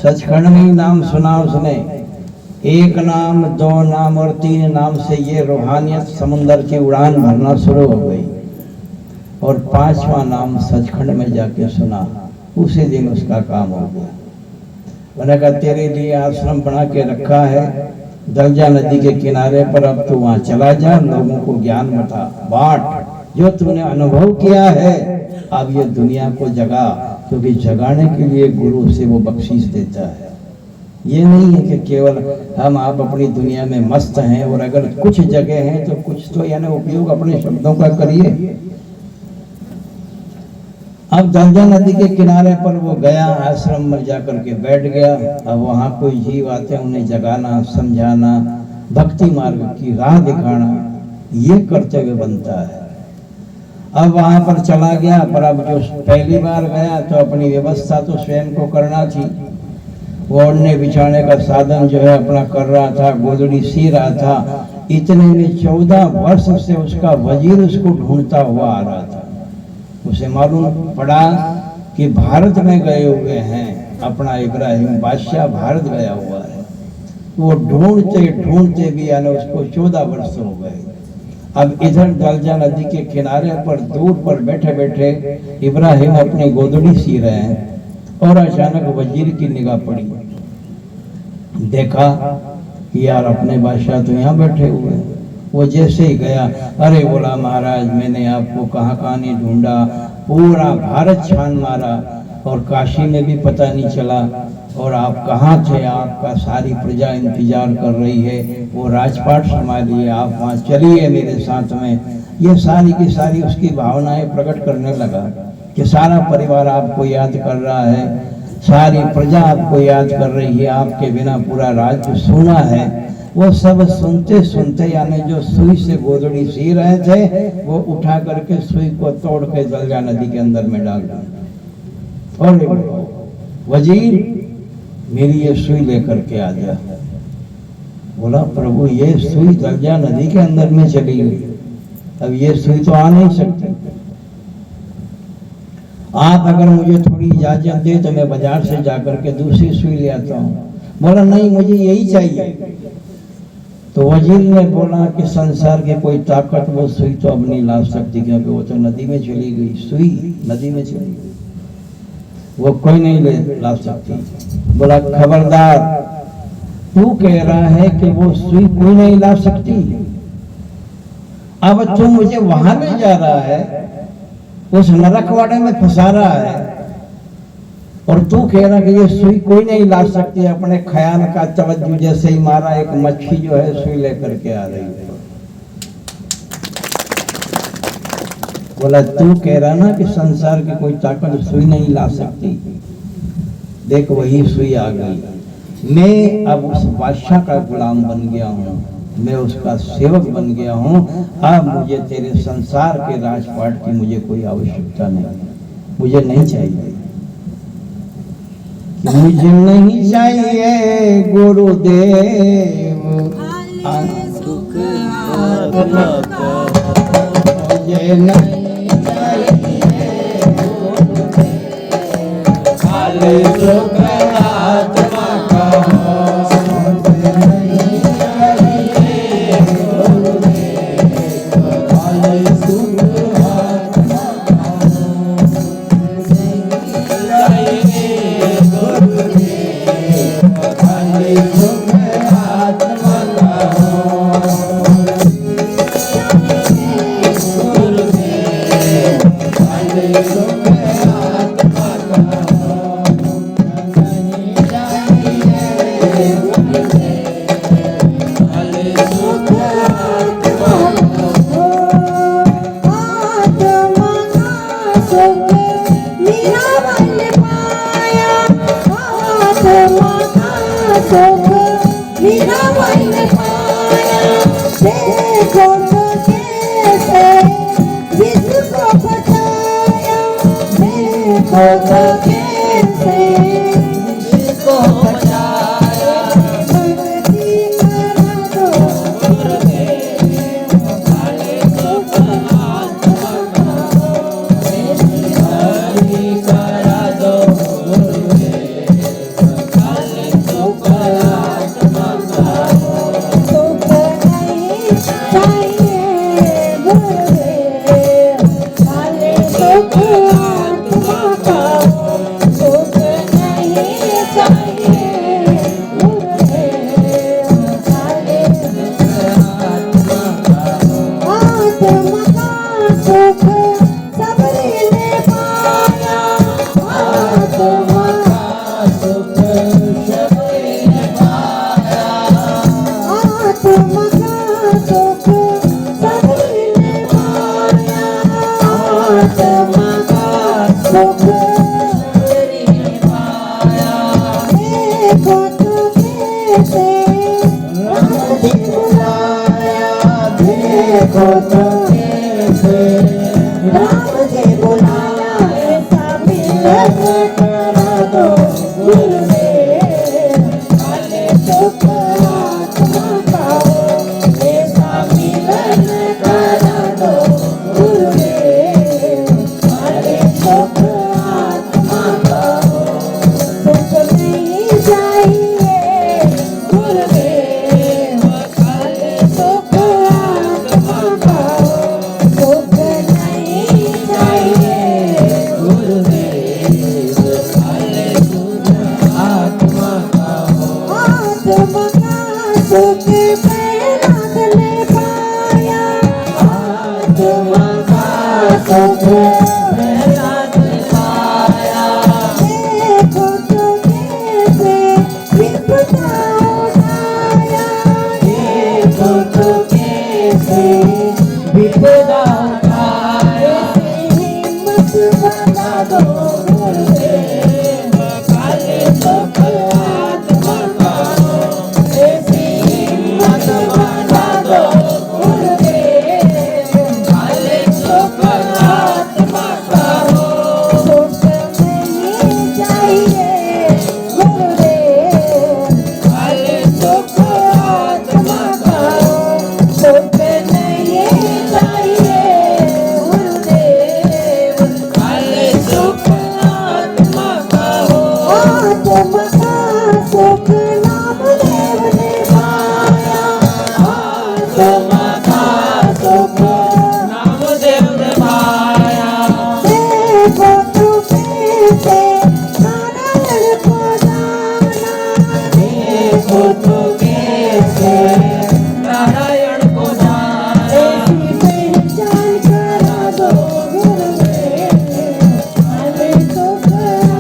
सचखंड में ही नाम सुना उसने। 1 नाम, 2 नाम और 3 नाम से ये रूहानियत समुंदर की उड़ान भरना शुरू हो गई, और 5वां नाम सचखंड में जाके सुना, उसी दिन उसका काम हो गया। उन्होंने कहा तेरे लिए आश्रम बना के रखा है दलजा नदी के किनारे पर, अब तू वहां चला जा, लोगों को ज्ञान बता, बांट, जो तूने अनुभव किया है अब ये दुनिया को जगा, क्योंकि जगाने के लिए गुरु से वो बख्शीश देता है। ये नहीं है कि केवल हम आप अपनी दुनिया में मस्त हैं, और अगर कुछ जगह हैं तो कुछ तो यानी उपयोग अपने शब्दों का करिए। अब दलजा नदी के किनारे पर वो गया, आश्रम में जाकर के बैठ गया। अब वहाँ कोई जीव आते, उन्हें जगाना, समझाना, भक्ति मार्ग की राह दिखाना, ये कर्तव्य बनता है। अब वहाँ पर चला गया, पर अब जो पहली बार गया तो अपनी व्यवस्था तो स्वयं को करना थी। वो ओढ़ने बिछाने का साधन जो है अपना कर रहा था, गोदड़ी सी रहा था। इतने में 14 वर्ष से उसका वजीर उसको ढूंढता हुआ आ रहा था। उसे मालूम पड़ा कि भारत में गए हुए हैं, अपना इब्राहिम बादशाह भारत गया हुआ है। वो ढूंढते ढूंढते भी यानी उसको 14 वर्ष हो गए। अब इधर दलजा नदी के किनारे पर दूर पर बैठे बैठे इब्राहिम अपनी गोदड़ी सी रहे हैं, और अचानक वजीर की निगाह पड़ी। देखा कि यार अपने बादशाह तो यहाँ बैठे हुए हैं। वो जैसे ही गया, अरे बोला महाराज मैंने आपको कहाँ कहाँ नहीं ढूंढा, पूरा भारत छान मारा, और काशी में भी पता नहीं चला, और आप कहाँ थे? आपका सारी प्रजा इंतजार कर रही है, वो राजपाट संभालिए, आप वहाँ चलिए मेरे साथ में। ये सारी की सारी उसकी भावनाएं प्रकट करने लगा कि सारा परिवार आपको याद कर रहा है, सारी प्रजा आपको याद कर रही है, आपके बिना पूरा राज्य सूना है। वो सब सुनते सुनते यानी जो सुई से गोदड़ी सी रहे थे, वो उठा करके सुई को तोड़ के दलजा नदी के अंदर में डाल दिया। और वजीर मेरी ये सुई लेकर के आ जा। बोला प्रभु ये सुई दलजा नदी के अंदर में चली गई, अब ये सुई तो आ नहीं सकती, आप अगर मुझे थोड़ी इजाजत दे तो मैं बाजार से जाकर के दूसरी सुई ले आता हूँ। बोला नहीं मुझे यही चाहिए। तो वजीर ने बोला कि संसार के कोई ताकत वो सुई तो अब नहीं ला सकती, क्योंकि वो तो नदी में चली गई, सुई नदी में चली गई, वो कोई नहीं ला सकती। बोला खबरदार, तू कह रहा है कि वो सुई कोई नहीं ला सकती, अब तू मुझे वहां ले जा रहा है, उस नरकवाड़े में फंसा रहा है, और तू कह रहा कि ये सुई कोई नहीं ला सकती। अपने ख्याल का तवज्जो जैसे ही मारा, एक मच्छी जो है सुई लेकर के आ रही है। बोला तू कह रहा ना कि संसार की कोई ताकत सुई नहीं ला सकती, देख वही सुई आ गई। मैं अब उस बादशाह का गुलाम बन गया हूँ, मैं उसका सेवक बन गया हूँ। अब मुझे तेरे संसार के राजपाट की मुझे कोई आवश्यकता नहीं, मुझे नहीं चाहिए, मुझे नहीं चाहिए गुरुदेव सुख मुझे नहीं चाहिए सुख आत्मा का सुख नहीं चाहिए गुरुदेव खाली सुख आत्मा का चाहिए गुरुदेव खाली सुख आत्मा का देखो तो कैसे जिसको बचाया, देखो तो कैसे जिसको बचाया, भक्ति करा दो गुरुदेव खाली सुख आत्मा का, भक्ति करा दो गुरुदेव खाली सुख आत्मा का। सुख नहीं चाहिए गुरुदेव खाली सुख आत्मा का, सुख नहीं चाहिए गुरुदेव खाली सुख आत्मा का। आत्मा का सुख सबने ने पाया, आत्मा का सुख सबने ने पाया, आत्मा का सुख सबने ने पाया, आत्मा का सुख सबने ने पाया। देखो तो कैसे राम जी बुलाया, देखो तो कैसे राम जी बुलाया, ऐसा मिलन करा दो गुरुदेव खाली सुख आत्मा का, ऐसा मिलन करा दो गुरुदेव खाली सुख आत्मा का। सुख नहीं चाहिए गुरुदेव खाली सुख आत्मा का, सुख नहीं चाहिए गुरुदेव खाली सुख आत्मा का। आत्मा का सुख पैनाथ ने पाया, आत्मा का सुख पैनाथ ने पाया। देखो तो कैसे विपदा उठाया, देखो तो कैसे विपदा उठाया, हिम्मत बना दो गुरुदेव खाली सुख आत्मा का, ऐसी हिम्मत बना दो गुरुदेव खाली सुख आत्मा का। सुख नहीं चाहिए गुरुदेव खाली सुख आत्मा का, सुख नहीं चाहिए गुरुदेव खाली सुख आत्मा का। आत्मा का सुख नामदेव ने पाया, आत्मा का सुख नामदेव ने पाया। देखो तो कैसे नारायण को जाना, देखो तो कैसे नारायण को जाना, ऐसी पहचान करा दो गुरुदेव खाली सुख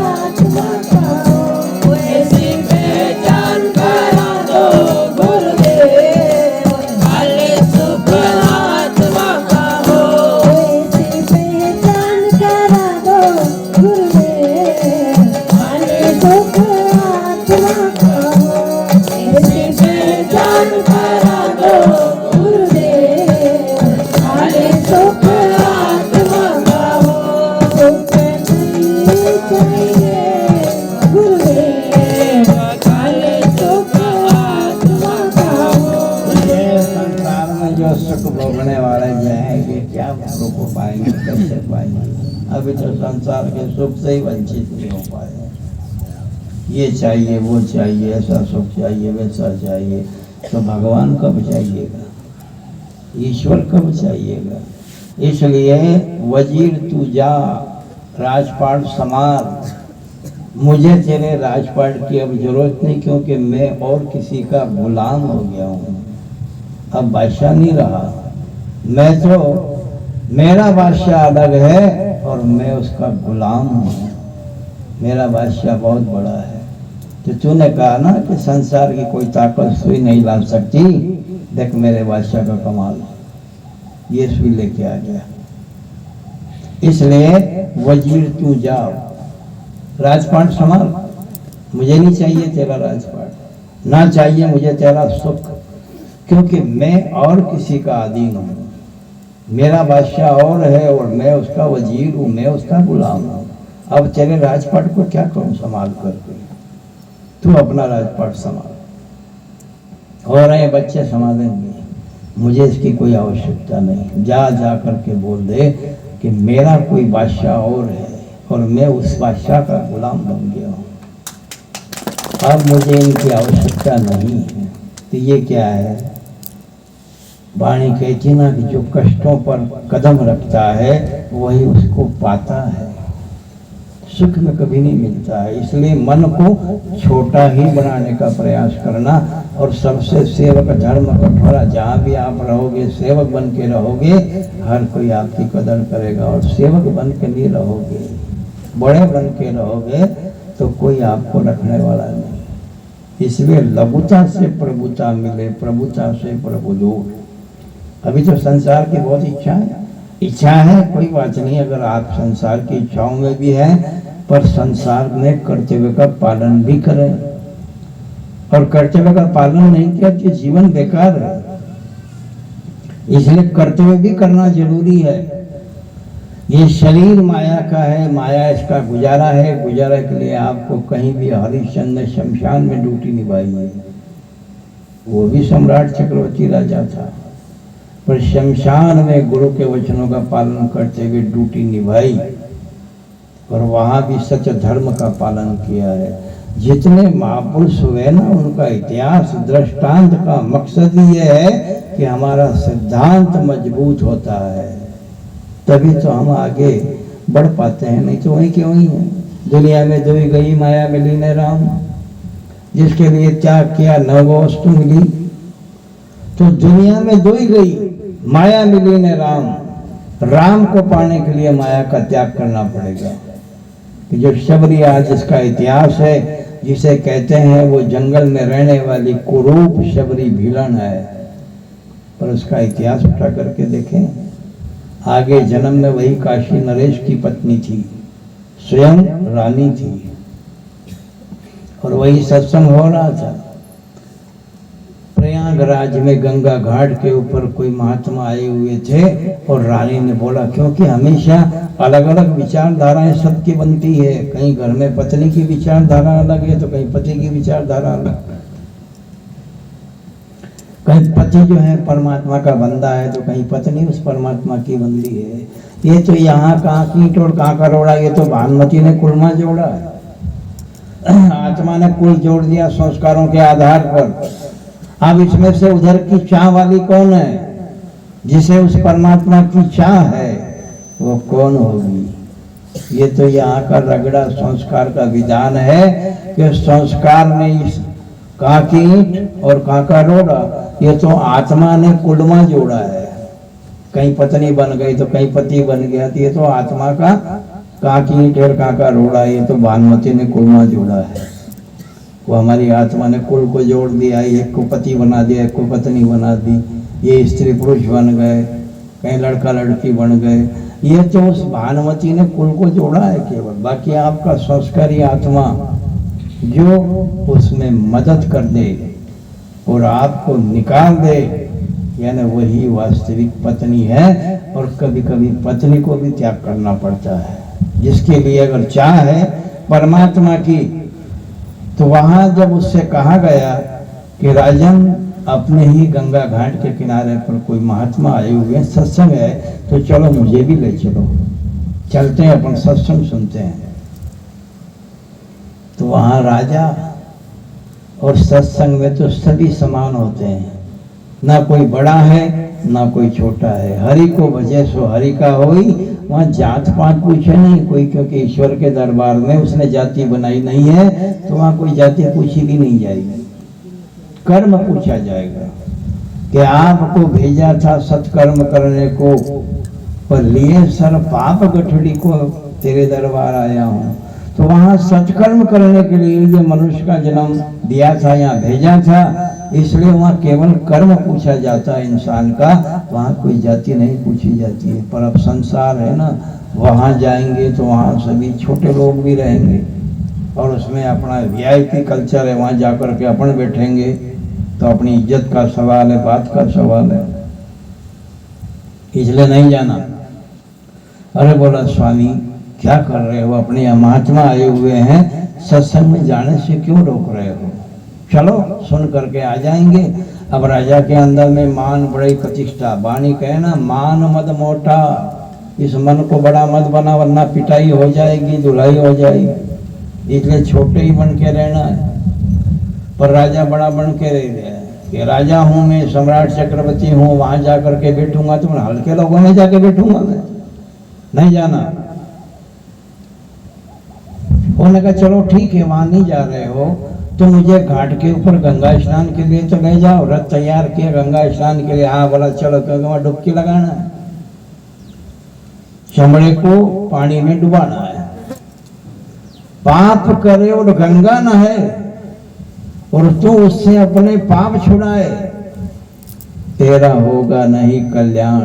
आत्मा का, ऐसी पहचान करा दो गुरुदेव खाली सुख आत्मा का। ऐसी पहचान करा दो गुरुदेव खाली सुख आत्मा का, ऐसी पहचान करा दो गुरुदेव खाली सुख आत्मा का। सुख नहीं चाहिए गुरुदेव खाली सुख आत्मा का। ये संसार में जो सुख भोगने वाले जाएंगे, क्या सुख पाएंगे, कैसे पाएंगे? अभी तो संसार के सुख से ही वंचित नहीं हो पाए। ये चाहिए, वो चाहिए, ऐसा सुख चाहिए, वैसा चाहिए, तो भगवान कब चाहिएगा, ईश्वर कब चाहिएगा। इसलिए वजीर तू जा, राजपाट संभाल, मुझे तेरे राजपाट की अब जरूरत नहीं, क्योंकि मैं और किसी का गुलाम हो गया हूँ, अब बादशाह नहीं रहा। मैं तो, मेरा बादशाह अलग है और मैं उसका गुलाम हूँ। मेरा बादशाह बहुत बड़ा है। तो तूने कहा ना कि संसार की कोई ताकत सुई नहीं ला सकती, देख मेरे बादशाह का कमाल, ये सुई लेके आ गया। इसलिए वजीर तू जाओ, राजपाट संभाल, मुझे नहीं चाहिए तेरा राजपाट, ना चाहिए मुझे तेरा सुख, क्योंकि मैं और किसी का अधीन हूँ। मेरा बादशाह और है और मैं उसका वजीर हूँ, मैं उसका गुलाम हूँ। अब तेरे राजपाट को क्या करूँ संभाल करके, तू अपना राजपाट संभाल, और ये बच्चे संभालेंगे, मुझे इसकी कोई आवश्यकता नहीं। जा जा करके बोल दे कि मेरा कोई बादशाह और है और मैं उस बादशाह का गुलाम बन गया हूँ, अब मुझे इनकी आवश्यकता नहीं है। तो ये क्या है, वाणी कहती ना कि जो कष्टों पर कदम रखता है वही उसको पाता है, सुख में कभी नहीं मिलता है। इसलिए मन को छोटा ही बनाने का प्रयास करना, और सबसे सेवक धर्म कठोरा, जहाँ भी आप रहोगे सेवक बन के रहोगे, हर कोई आपकी कदर करेगा, और सेवक बन के नहीं रहोगे, बड़े बन के रहोगे तो कोई आपको रखने वाला नहीं। इसलिए लघुता से प्रभुता मिले, प्रभुता से प्रभु दूर। अभी तो संसार की बहुत इच्छा है, कोई बात नहीं, अगर आप संसार की इच्छाओं में भी हैं, पर संसार में कर्तव्य का पालन भी करें, और कर्तव्य का पालन नहीं किया तो जीवन बेकार है। इसलिए कर्तव्य भी करना जरूरी है। ये शरीर माया का है, माया इसका गुजारा है, गुजारा के लिए आपको कहीं भी, हरिश्चंद्र ने शमशान में ड्यूटी निभाई है, वो भी सम्राट चक्रवर्ती राजा था, पर शमशान में गुरु के वचनों का पालन करते हुए ड्यूटी निभाई, और वहां भी सत्य धर्म का पालन किया है। जितने महापुरुष हुए ना, उनका इतिहास दृष्टांत का मकसद ही ये है कि हमारा सिद्धांत मजबूत होता है, तभी तो हम आगे बढ़ पाते हैं, नहीं तो वहीं के वहीं है। दुनिया में दो ही गई, माया मिली न राम, जिसके लिए त्याग किया न वो वस्तु मिली। तो दुनिया में दो ही गई, माया मिली न राम, राम को पाने के लिए माया का त्याग करना पड़ेगा। कि जो शबरी आज जिसका इतिहास है, जिसे कहते हैं वो जंगल में रहने वाली कुरूप शबरी भीलन है, पर उसका इतिहास उठा करके देखें, आगे जन्म में वही काशी नरेश की पत्नी थी, स्वयं रानी थी, और वही सत्संग हो रहा था। प्रयागराज में गंगा घाट के ऊपर कोई महात्मा आए हुए थे, और रानी ने बोला, क्योंकि हमेशा अलग अलग विचारधाराएं सबकी बनती है, कहीं घर में पत्नी की विचारधारा अलग है तो कहीं पति की विचारधारा अलग, कहीं पति जो है परमात्मा का बंदा है तो कहीं पत्नी उस परमात्मा की बंदी है। ये तो यहाँ कहाँ कीट और कहाँ का रोड़ा, ये तो भानुमति ने कुलमा जोड़ा, आत्मा ने कुल जोड़ दिया संस्कारों के आधार पर। अब इसमें से उधर की चाह वाली कौन है, जिसे उस परमात्मा की चाह है वो कौन होगी। ये तो यहाँ का रगड़ा संस्कार का विधान है कि संस्कार ने इस कहाँ की ईंट और कहाँ का रोड़ा, ये तो आत्मा ने कुलमा जोड़ा है। कहीं पत्नी बन गई तो कहीं पति बन गया, तो ये तो आत्मा का कहाँ की ईंट और कहाँ का रोड़ा, ये तो भानुमति ने कुलमा जोड़ा है। वो हमारी आत्मा ने कुल को जोड़ दिया, एक को पति बना दिया, एक को पत्नी बना दी, ये स्त्री पुरुष बन गए, कहीं लड़का लड़की बन गए। ये तो उस भानुमति ने कुल को जोड़ा है केवल, बाकी आपका संस्कारी आत्मा जो उसमें मदद कर दे और आपको निकाल दे, यानी वही वास्तविक पत्नी है। और कभी कभी पत्नी को भी त्याग करना पड़ता है, जिसके लिए अगर चाह है परमात्मा की। तो वहां जब उससे कहा गया कि राजन अपने ही गंगा घाट के किनारे पर कोई महात्मा आए हुए हैं, सत्संग है, तो चलो मुझे भी ले चलो, चलते हैं अपन सत्संग सुनते हैं। तो वहाँ राजा और सत्संग में तो सभी समान होते हैं, ना कोई बड़ा है ना कोई छोटा है। हरि को भजे सो हरि का होई, वहाँ जात पात पूछे नहीं कोई, क्योंकि ईश्वर के दरबार में उसने जाति बनाई नहीं है, तो वहाँ कोई जाति पूछी भी नहीं जाएगी। कर्म पूछा जाएगा कि आपको भेजा था सत्कर्म करने को, पर लिए सर पाप गठड़ी को तेरे दरबार आया हूँ। तो वहाँ सत्कर्म करने के लिए ये मनुष्य का जन्म दिया था, यहाँ भेजा था, इसलिए वहाँ केवल कर्म पूछा जाता है इंसान का, वहाँ कोई जाति नहीं पूछी जाती है। पर अब संसार है ना, वहाँ जाएंगे तो वहाँ सभी छोटे लोग भी रहेंगे और उसमें अपना वीआईपी कल्चर है, वहाँ जाकर के अपन बैठेंगे तो अपनी इज्जत का सवाल है, बात का सवाल है, इसलिए नहीं जाना। अरे बोला स्वामी क्या कर रहे हो, अपने महात्मा आए हुए हैं, सत्संग में जाने से क्यों रोक रहे हो, चलो सुन करके आ जाएंगे। अब राजा के अंदर में मान बड़ी प्रतिष्ठा, वाणी कहे ना मान मद मोटा, इस मन को बड़ा मत बना वरना पिटाई हो जाएगी, धुलाई हो जाएगी, इसलिए छोटे ही बन के रहना है। पर राजा बड़ा बन के रह गया कि राजा हूँ मैं, सम्राट चक्रवर्ती हूँ, वहां जाकर के बैठूंगा तो हल्के लोगों में जाके बैठूंगा मैं, नहीं जाना। उन्होंने कहा चलो ठीक है, वहां नहीं जा रहे हो तो मुझे घाट के ऊपर गंगा स्नान के लिए तो ले जाओ। रथ तैयार किया गंगा स्नान के लिए, हाँ बोला चलो, क्योंकि वहां डुबकी लगाना है, चमड़े को पानी में डुबाना है। पाप करे और गंगा नहाए और तू उससे अपने पाप छुड़ाए, तेरा होगा नहीं कल्याण।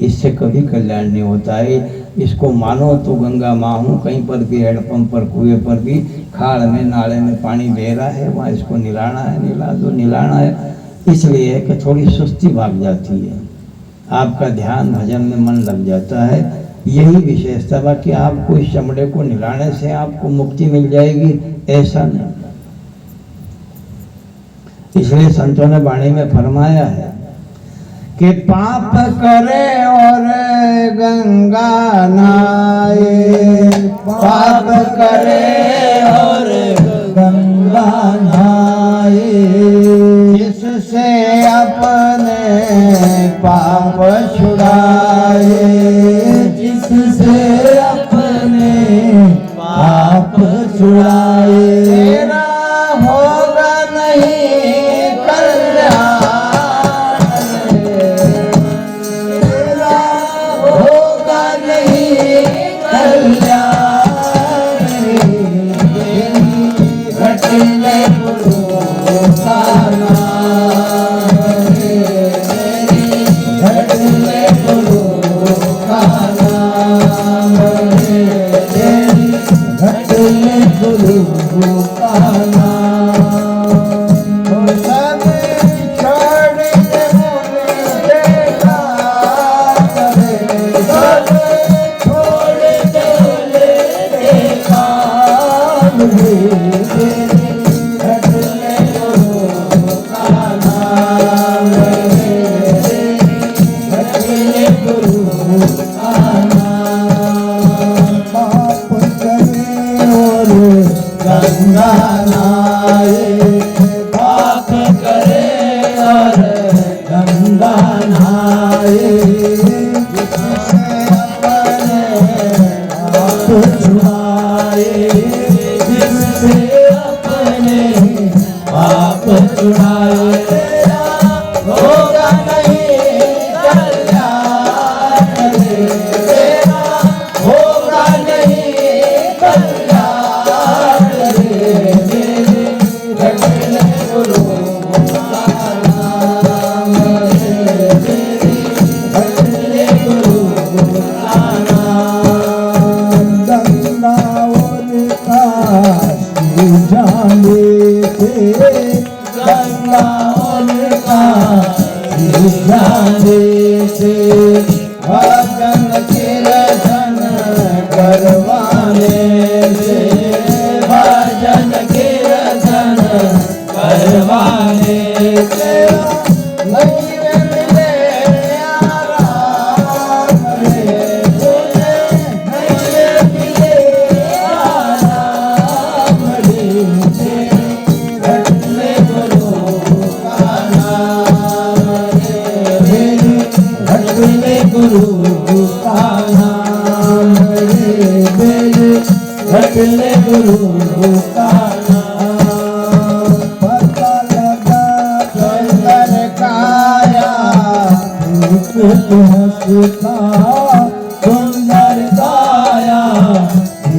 इससे कभी कल्याण नहीं होता है। इसको मानो तो गंगा माँ हूँ, कहीं पर भी हेडपंप पर कुएं पर भी खाड़ में नाले में पानी बह रहा है, वहाँ इसको निलाना है, निला दो, निलाना है। इसलिए कि थोड़ी सुस्ती भाग जाती है, आपका ध्यान भजन में मन लग जाता है। यही विशेषता है कि आपको इस चमड़े को निलाने से आपको मुक्ति मिल जाएगी, ऐसा नहीं। इसलिए संतों ने वाणी में फरमाया है कि पाप करे और गंगा नहाए, पाप करे और गंगा नहाए, जिससे अपने पाप छुड़ाए, जिससे अपने पाप छुड़ाए, तेरा होगा नहीं कल्याण, तेरा होगा नहीं कल्याण, घटने गुरु का नाम, घटने गुरु का नाम, घटने गुरु का नाम। सब छोड़ के मुझे सब छोड़ के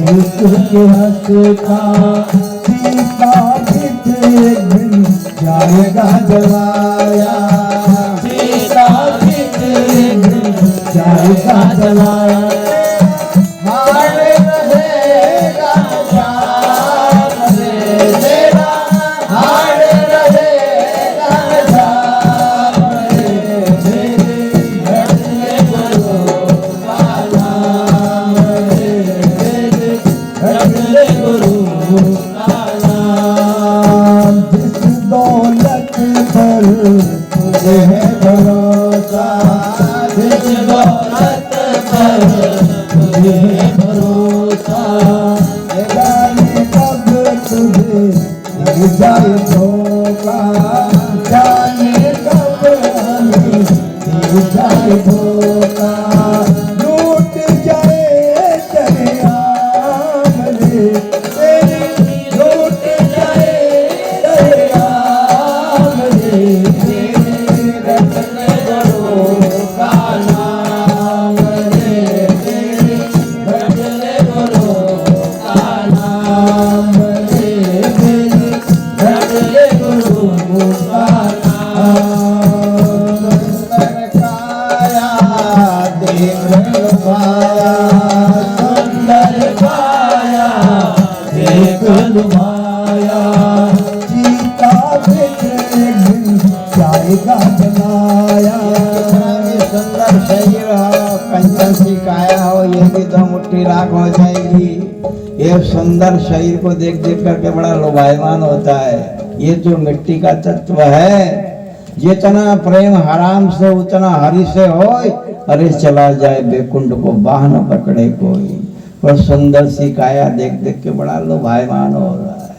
के हंसता सीता चित एक दिन जाएगा जलाया, सीता चित एक दिन जाएगा जलाया। हार रहेगा श्याम रे तेरा, हार रहेगा श्याम रे तेरे, रटने गुरु का नाम रे तेरे, रटने गुरु का नाम। जिस दौलत पर तुझे है भरोसा, जिस दौलत पर तुझे है भरोसा, ये जाने कब तुझे लग जाए धोखा, जाने कब हमें लग जाए धोखा। लूट जाए दरियाम रे तेरी, लूट जाए दरियाम रे तेरी, रटने गुरु का नाम रे तेरी, रटने गुरु का नाम रे तेरी, रटने गुरु का नाम। सुंदर काया देख लुभाया, सुंदर काया देख लुभाया, सीता बिच एक दिन जाएगा जलाया। सुंदर शरीर हो, कंचन सी काया हो, ये भी दो मुट्ठी राख हो जाएगी। ये सुंदर शरीर को देख देख करके बड़ा लोभायमान होता है। ये जो मिट्टी का तत्व है, जितना प्रेम हराम से उतना हरि से हो, अरे चला जाए बेकुंड को बाह न पकड़े कोई। पर सुंदर सी काया देख देख के बड़ा लोभायमान हो रहा है,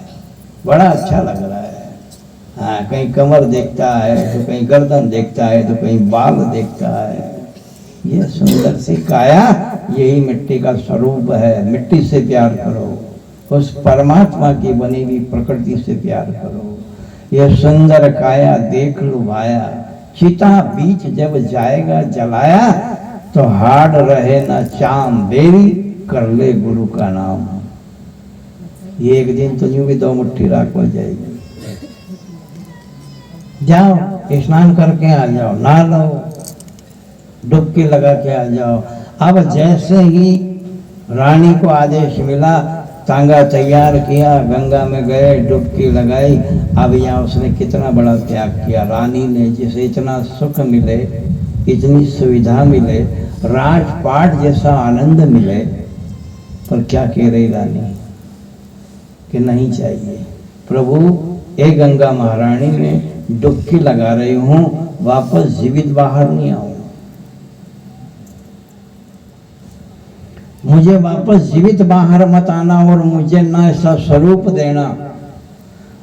बड़ा अच्छा लग रहा है। हाँ, कहीं कमर देखता है तो कहीं गर्दन देखता है तो कहीं बाल देखता है। ये सुंदर सी काया यही मिट्टी का स्वरूप है। मिट्टी से प्यार करो, उस परमात्मा की बनी हुई प्रकृति से प्यार करो। ये सुंदर काया देख लुभाया, चिता बीच जब जाएगा जलाया, तो हाड रहे न चाम बेरी, कर ले गुरु का नाम। ये एक दिन तो यूं भी दो मुट्ठी राख हो जाएगी। जाओ स्नान करके आ जाओ, नहा लो, डुबकी लगा के आ जाओ। अब जैसे ही रानी को आदेश मिला, तांगा तैयार किया, गंगा में गए, डुबकी लगाई। अब यहाँ उसने कितना बड़ा त्याग किया। रानी ने जिसे इतना सुख मिले, इतनी सुविधा मिले, राजपाट जैसा आनंद मिले, पर क्या कह रही रानी कि नहीं चाहिए। प्रभु, ए गंगा महारानी ने डुबकी लगा रही हूँ, वापस जीवित बाहर नहीं आऊं, मुझे वापस जीवित बाहर मत आना, और मुझे ना ऐसा स्वरूप देना,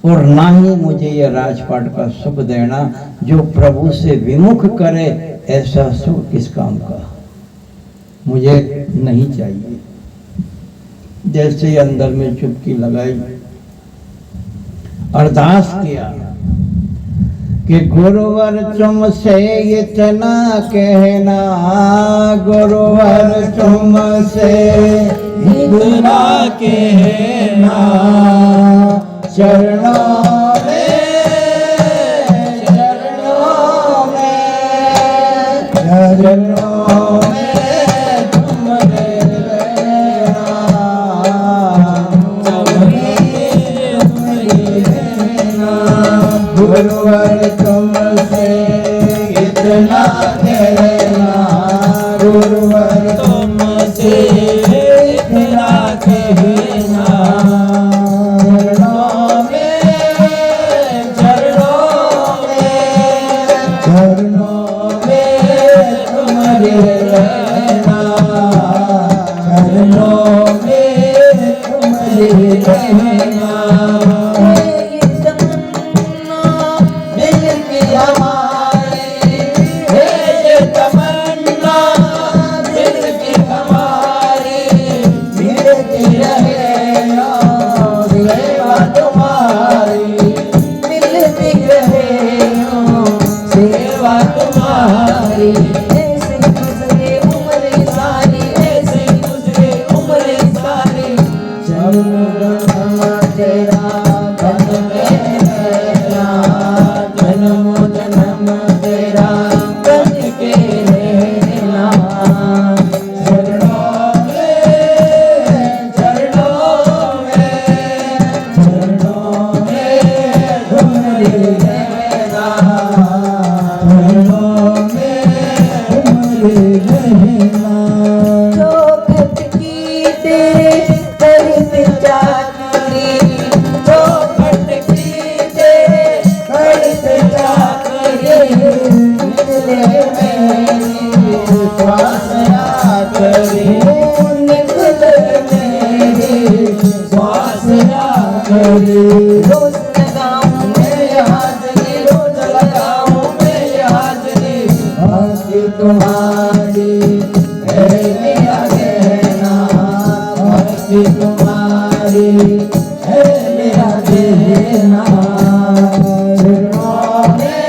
और ना ही मुझे ये राजपाट का सुख देना जो प्रभु से विमुख करे। ऐसा सुख किस काम का, मुझे नहीं चाहिए। जैसे ही अंदर में चुपकी लगाई, अरदास किया कि गुरुवर तुमसे इतना कहना, गुरुवर तुमसे इतना कहना, चरणों में, चरणों में, चरणों में तुम रहना, गुरुवर तुमसे इतना कहना, गुरुवर तुमसे इतना कहना, चरणों में, चरणों में, चरणों में तुम रहना, चरणों में तुम रहना। ऐसे गुजरे उम्र सारी, ऐसे गुजरे उम्र सारी, जन्म तेरा बन के रहना, जन्म जन्म तेरा बन के रहना। चरणों में तुम्हारे रहना, चरणों में तुम्हारे रहना। जो भटकी तेरे करत चाकरी, जो भटकी तेरे करत चाकरी, निकले मेरी श्वास आखरी, निकले मेरी श्वास आखरी। रोज लगाऊं मैं हाजरी, रोज लगाऊं मैं हाजरी, भक्ति तुम्हारी है मेरा कहना, भक्ति तुम्हारी है मेरा कहना। चरणों में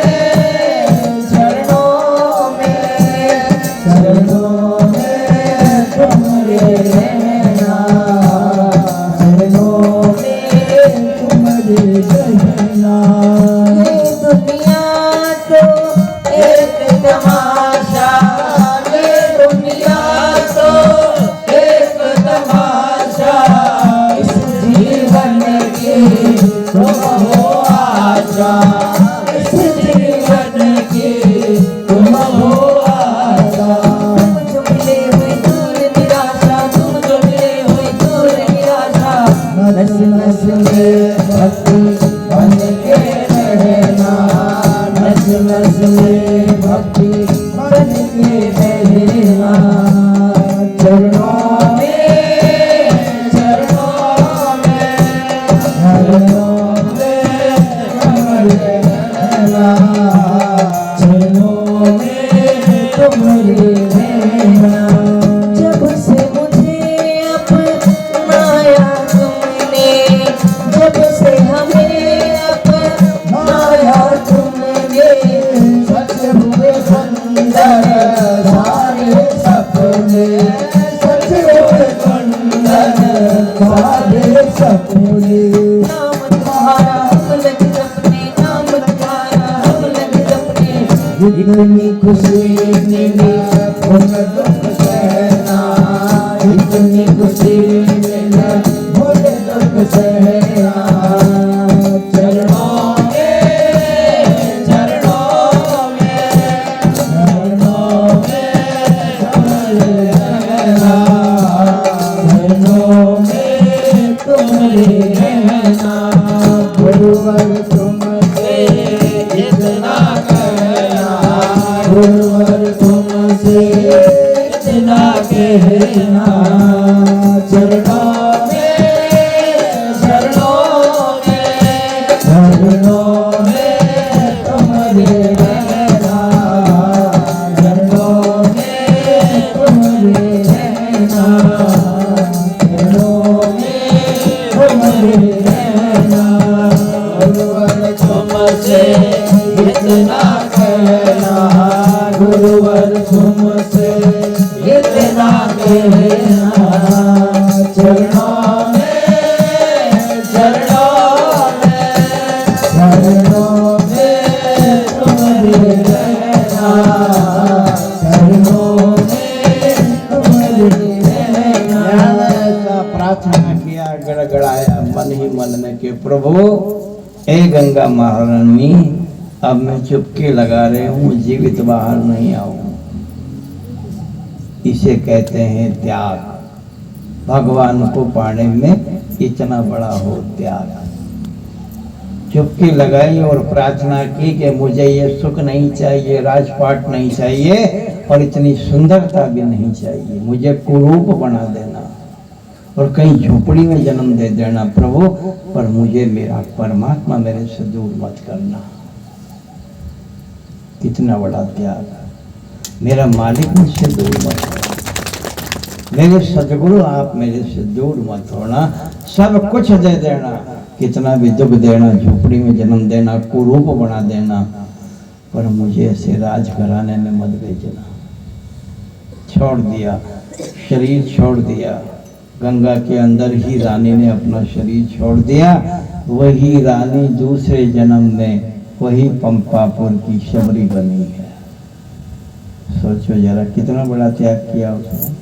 तुम्हारे रहना, चरणों में तुम्हारे रहना। ये दुनिया तो एक तमाशा, ये दुनिया तो एक तमाशा, इस जीवन की तुम हो आशा, इस जीवन की तुम हो आशा। तुम जो मिले हुए दूर निराशा, तुम जो मिले हुए दूर निराशा, नस नस में भक्ति बन के रहना, नस नस में भक्ति बन के रहना। चरणों में तुम्हारे रहना, चरणों में तुम्हारे रहना। जब से मुझे अपनाया तुमने, जब से हमें अपनाया तुमने, सच हुए सुंदर सारे सपने, सच हुए सुंदर सारे सपने। नाम तुम्हारा हम लग जपने, नाम तुम्हारा हम लग जपने, इतनी खुशी मिली उन दुख सहना, इतनी खुशी मिली उन दुख सहना। चरणों में तुम्हारे रहना, चरणों में तुम्हारे रहना। गुरुवर तुमसे इतना कहना, गुरुवर तुमसे इतना कहना। चरणों में तुम्हारे रहना, चरणों में तुम्हारे रहना, चरणों में तुम्हारे रहना। गुरुवर तुमसे इतना कहना, गुरुवर तुमसे इतना कहना। चरणों में तुम्हारे रहना, चरणों में तुम्हारे रहना। प्रार्थना किया, गड़गड़ाया मन ही मन में कि प्रभु ए गंगा महारानी, अब मैं चुपके लगा रहे हूँ, जीवित बाहर नहीं आऊँ। इसे कहते हैं त्याग। भगवान को पाने में इतना बड़ा हो त्याग। चुपके लगाई और प्रार्थना की कि मुझे ये सुख नहीं चाहिए, राजपाट नहीं चाहिए और इतनी सुंदरता भी नहीं चाहिए, मुझे कुरूप बना देना और कहीं झोपड़ी में जन्म दे देना प्रभु, पर मुझे मेरा परमात्मा मेरे से दूर मत करना। कितना बड़ा त्याग। मेरा मालिक मुझसे दूर मत होना, मेरे सदगुरु आप मेरे से दूर मत होना, सब कुछ दे देना, कितना भी दुख देना, झोपड़ी में जन्म देना, कुरूप बना देना, पर मुझे ऐसे राजघराने में मत भेजना। छोड़ दिया, शरीर छोड़ दिया, गंगा के अंदर ही रानी ने अपना शरीर छोड़ दिया। वही रानी दूसरे जन्म में वही पंपापुर की शबरी बनी है। सोचो जरा कितना बड़ा त्याग किया उसने।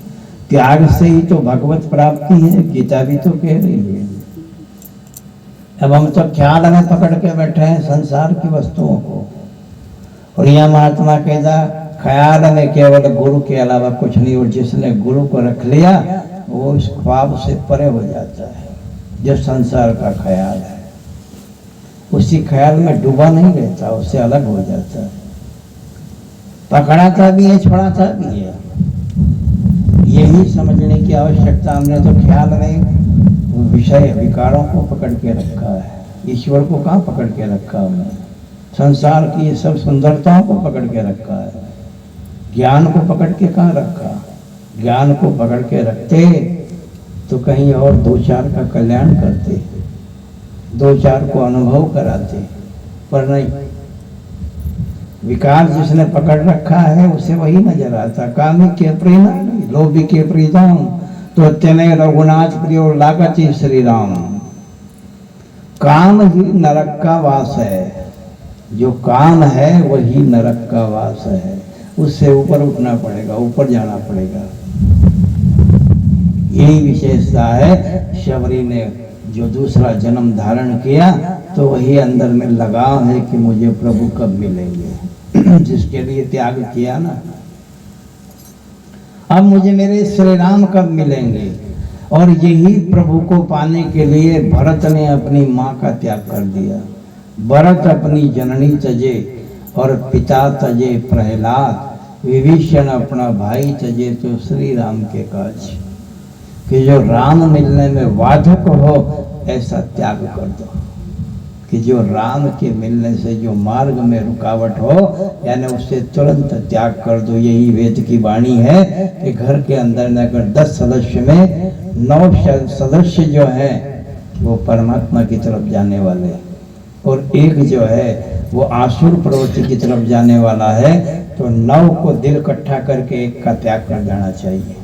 त्याग से ही तो भगवत प्राप्ति है, गीता भी तो कह रही है। अब हम तो ख्याल में पकड़ के बैठे हैं संसार की वस्तुओं को, और यह महात्मा कहता ख्याल में केवल गुरु के अलावा कुछ नहीं, और जिसने गुरु को रख लिया वो इस ख्वाब से परे हो जाता है। जो संसार का ख्याल है उसी ख्याल में डूबा नहीं रहता, उससे अलग हो जाता है। पकड़ाता भी है, छोड़ाता भी है। यही समझने की आवश्यकता। हमने तो ख्याल में विषय विकारों को पकड़ के रखा है, ईश्वर को कहाँ पकड़ के रखा हमने? संसार की ये सब सुंदरताओं को पकड़ के रखा है, ज्ञान को पकड़ के कहाँ रखा? ज्ञान को पकड़ के रखते तो कहीं और दो चार का कल्याण करते, दो चार को अनुभव कराते, पर नहीं। विकार जिसने पकड़ रखा है उसे वही नजर आता। कामी के प्रेम लोभी के प्रीतम तो तेने रघुनाथ प्रियो लागति श्री राम। काम ही नरक का वास है, जो काम है वही नरक का वास है। उससे ऊपर उठना पड़ेगा, ऊपर जाना पड़ेगा। यही विशेषता है। शबरी ने जो दूसरा जन्म धारण किया तो वही अंदर में लगाव है कि मुझे प्रभु कब मिलेंगे। जिसके लिए त्याग किया ना, अब मुझे मेरे श्री राम कब मिलेंगे। और यही प्रभु को पाने के लिए भरत ने अपनी माँ का त्याग कर दिया। भरत अपनी जननी तजे और पिता तजे प्रहलाद, विभीषण अपना भाई तजे तो श्री राम के काज। कि जो राम मिलने में बाधक हो ऐसा त्याग कर दो, कि जो राम के मिलने से जो मार्ग में रुकावट हो यानी उससे तुरंत त्याग कर दो। यही वेद की वाणी है कि घर के अंदर में अगर 10 सदस्य में 9 सदस्य जो है वो परमात्मा की तरफ जाने वाले और एक जो है वो आसुर प्रवृत्ति की तरफ जाने वाला है, तो 9 को दिल इकट्ठा करके एक का त्याग कर देना चाहिए।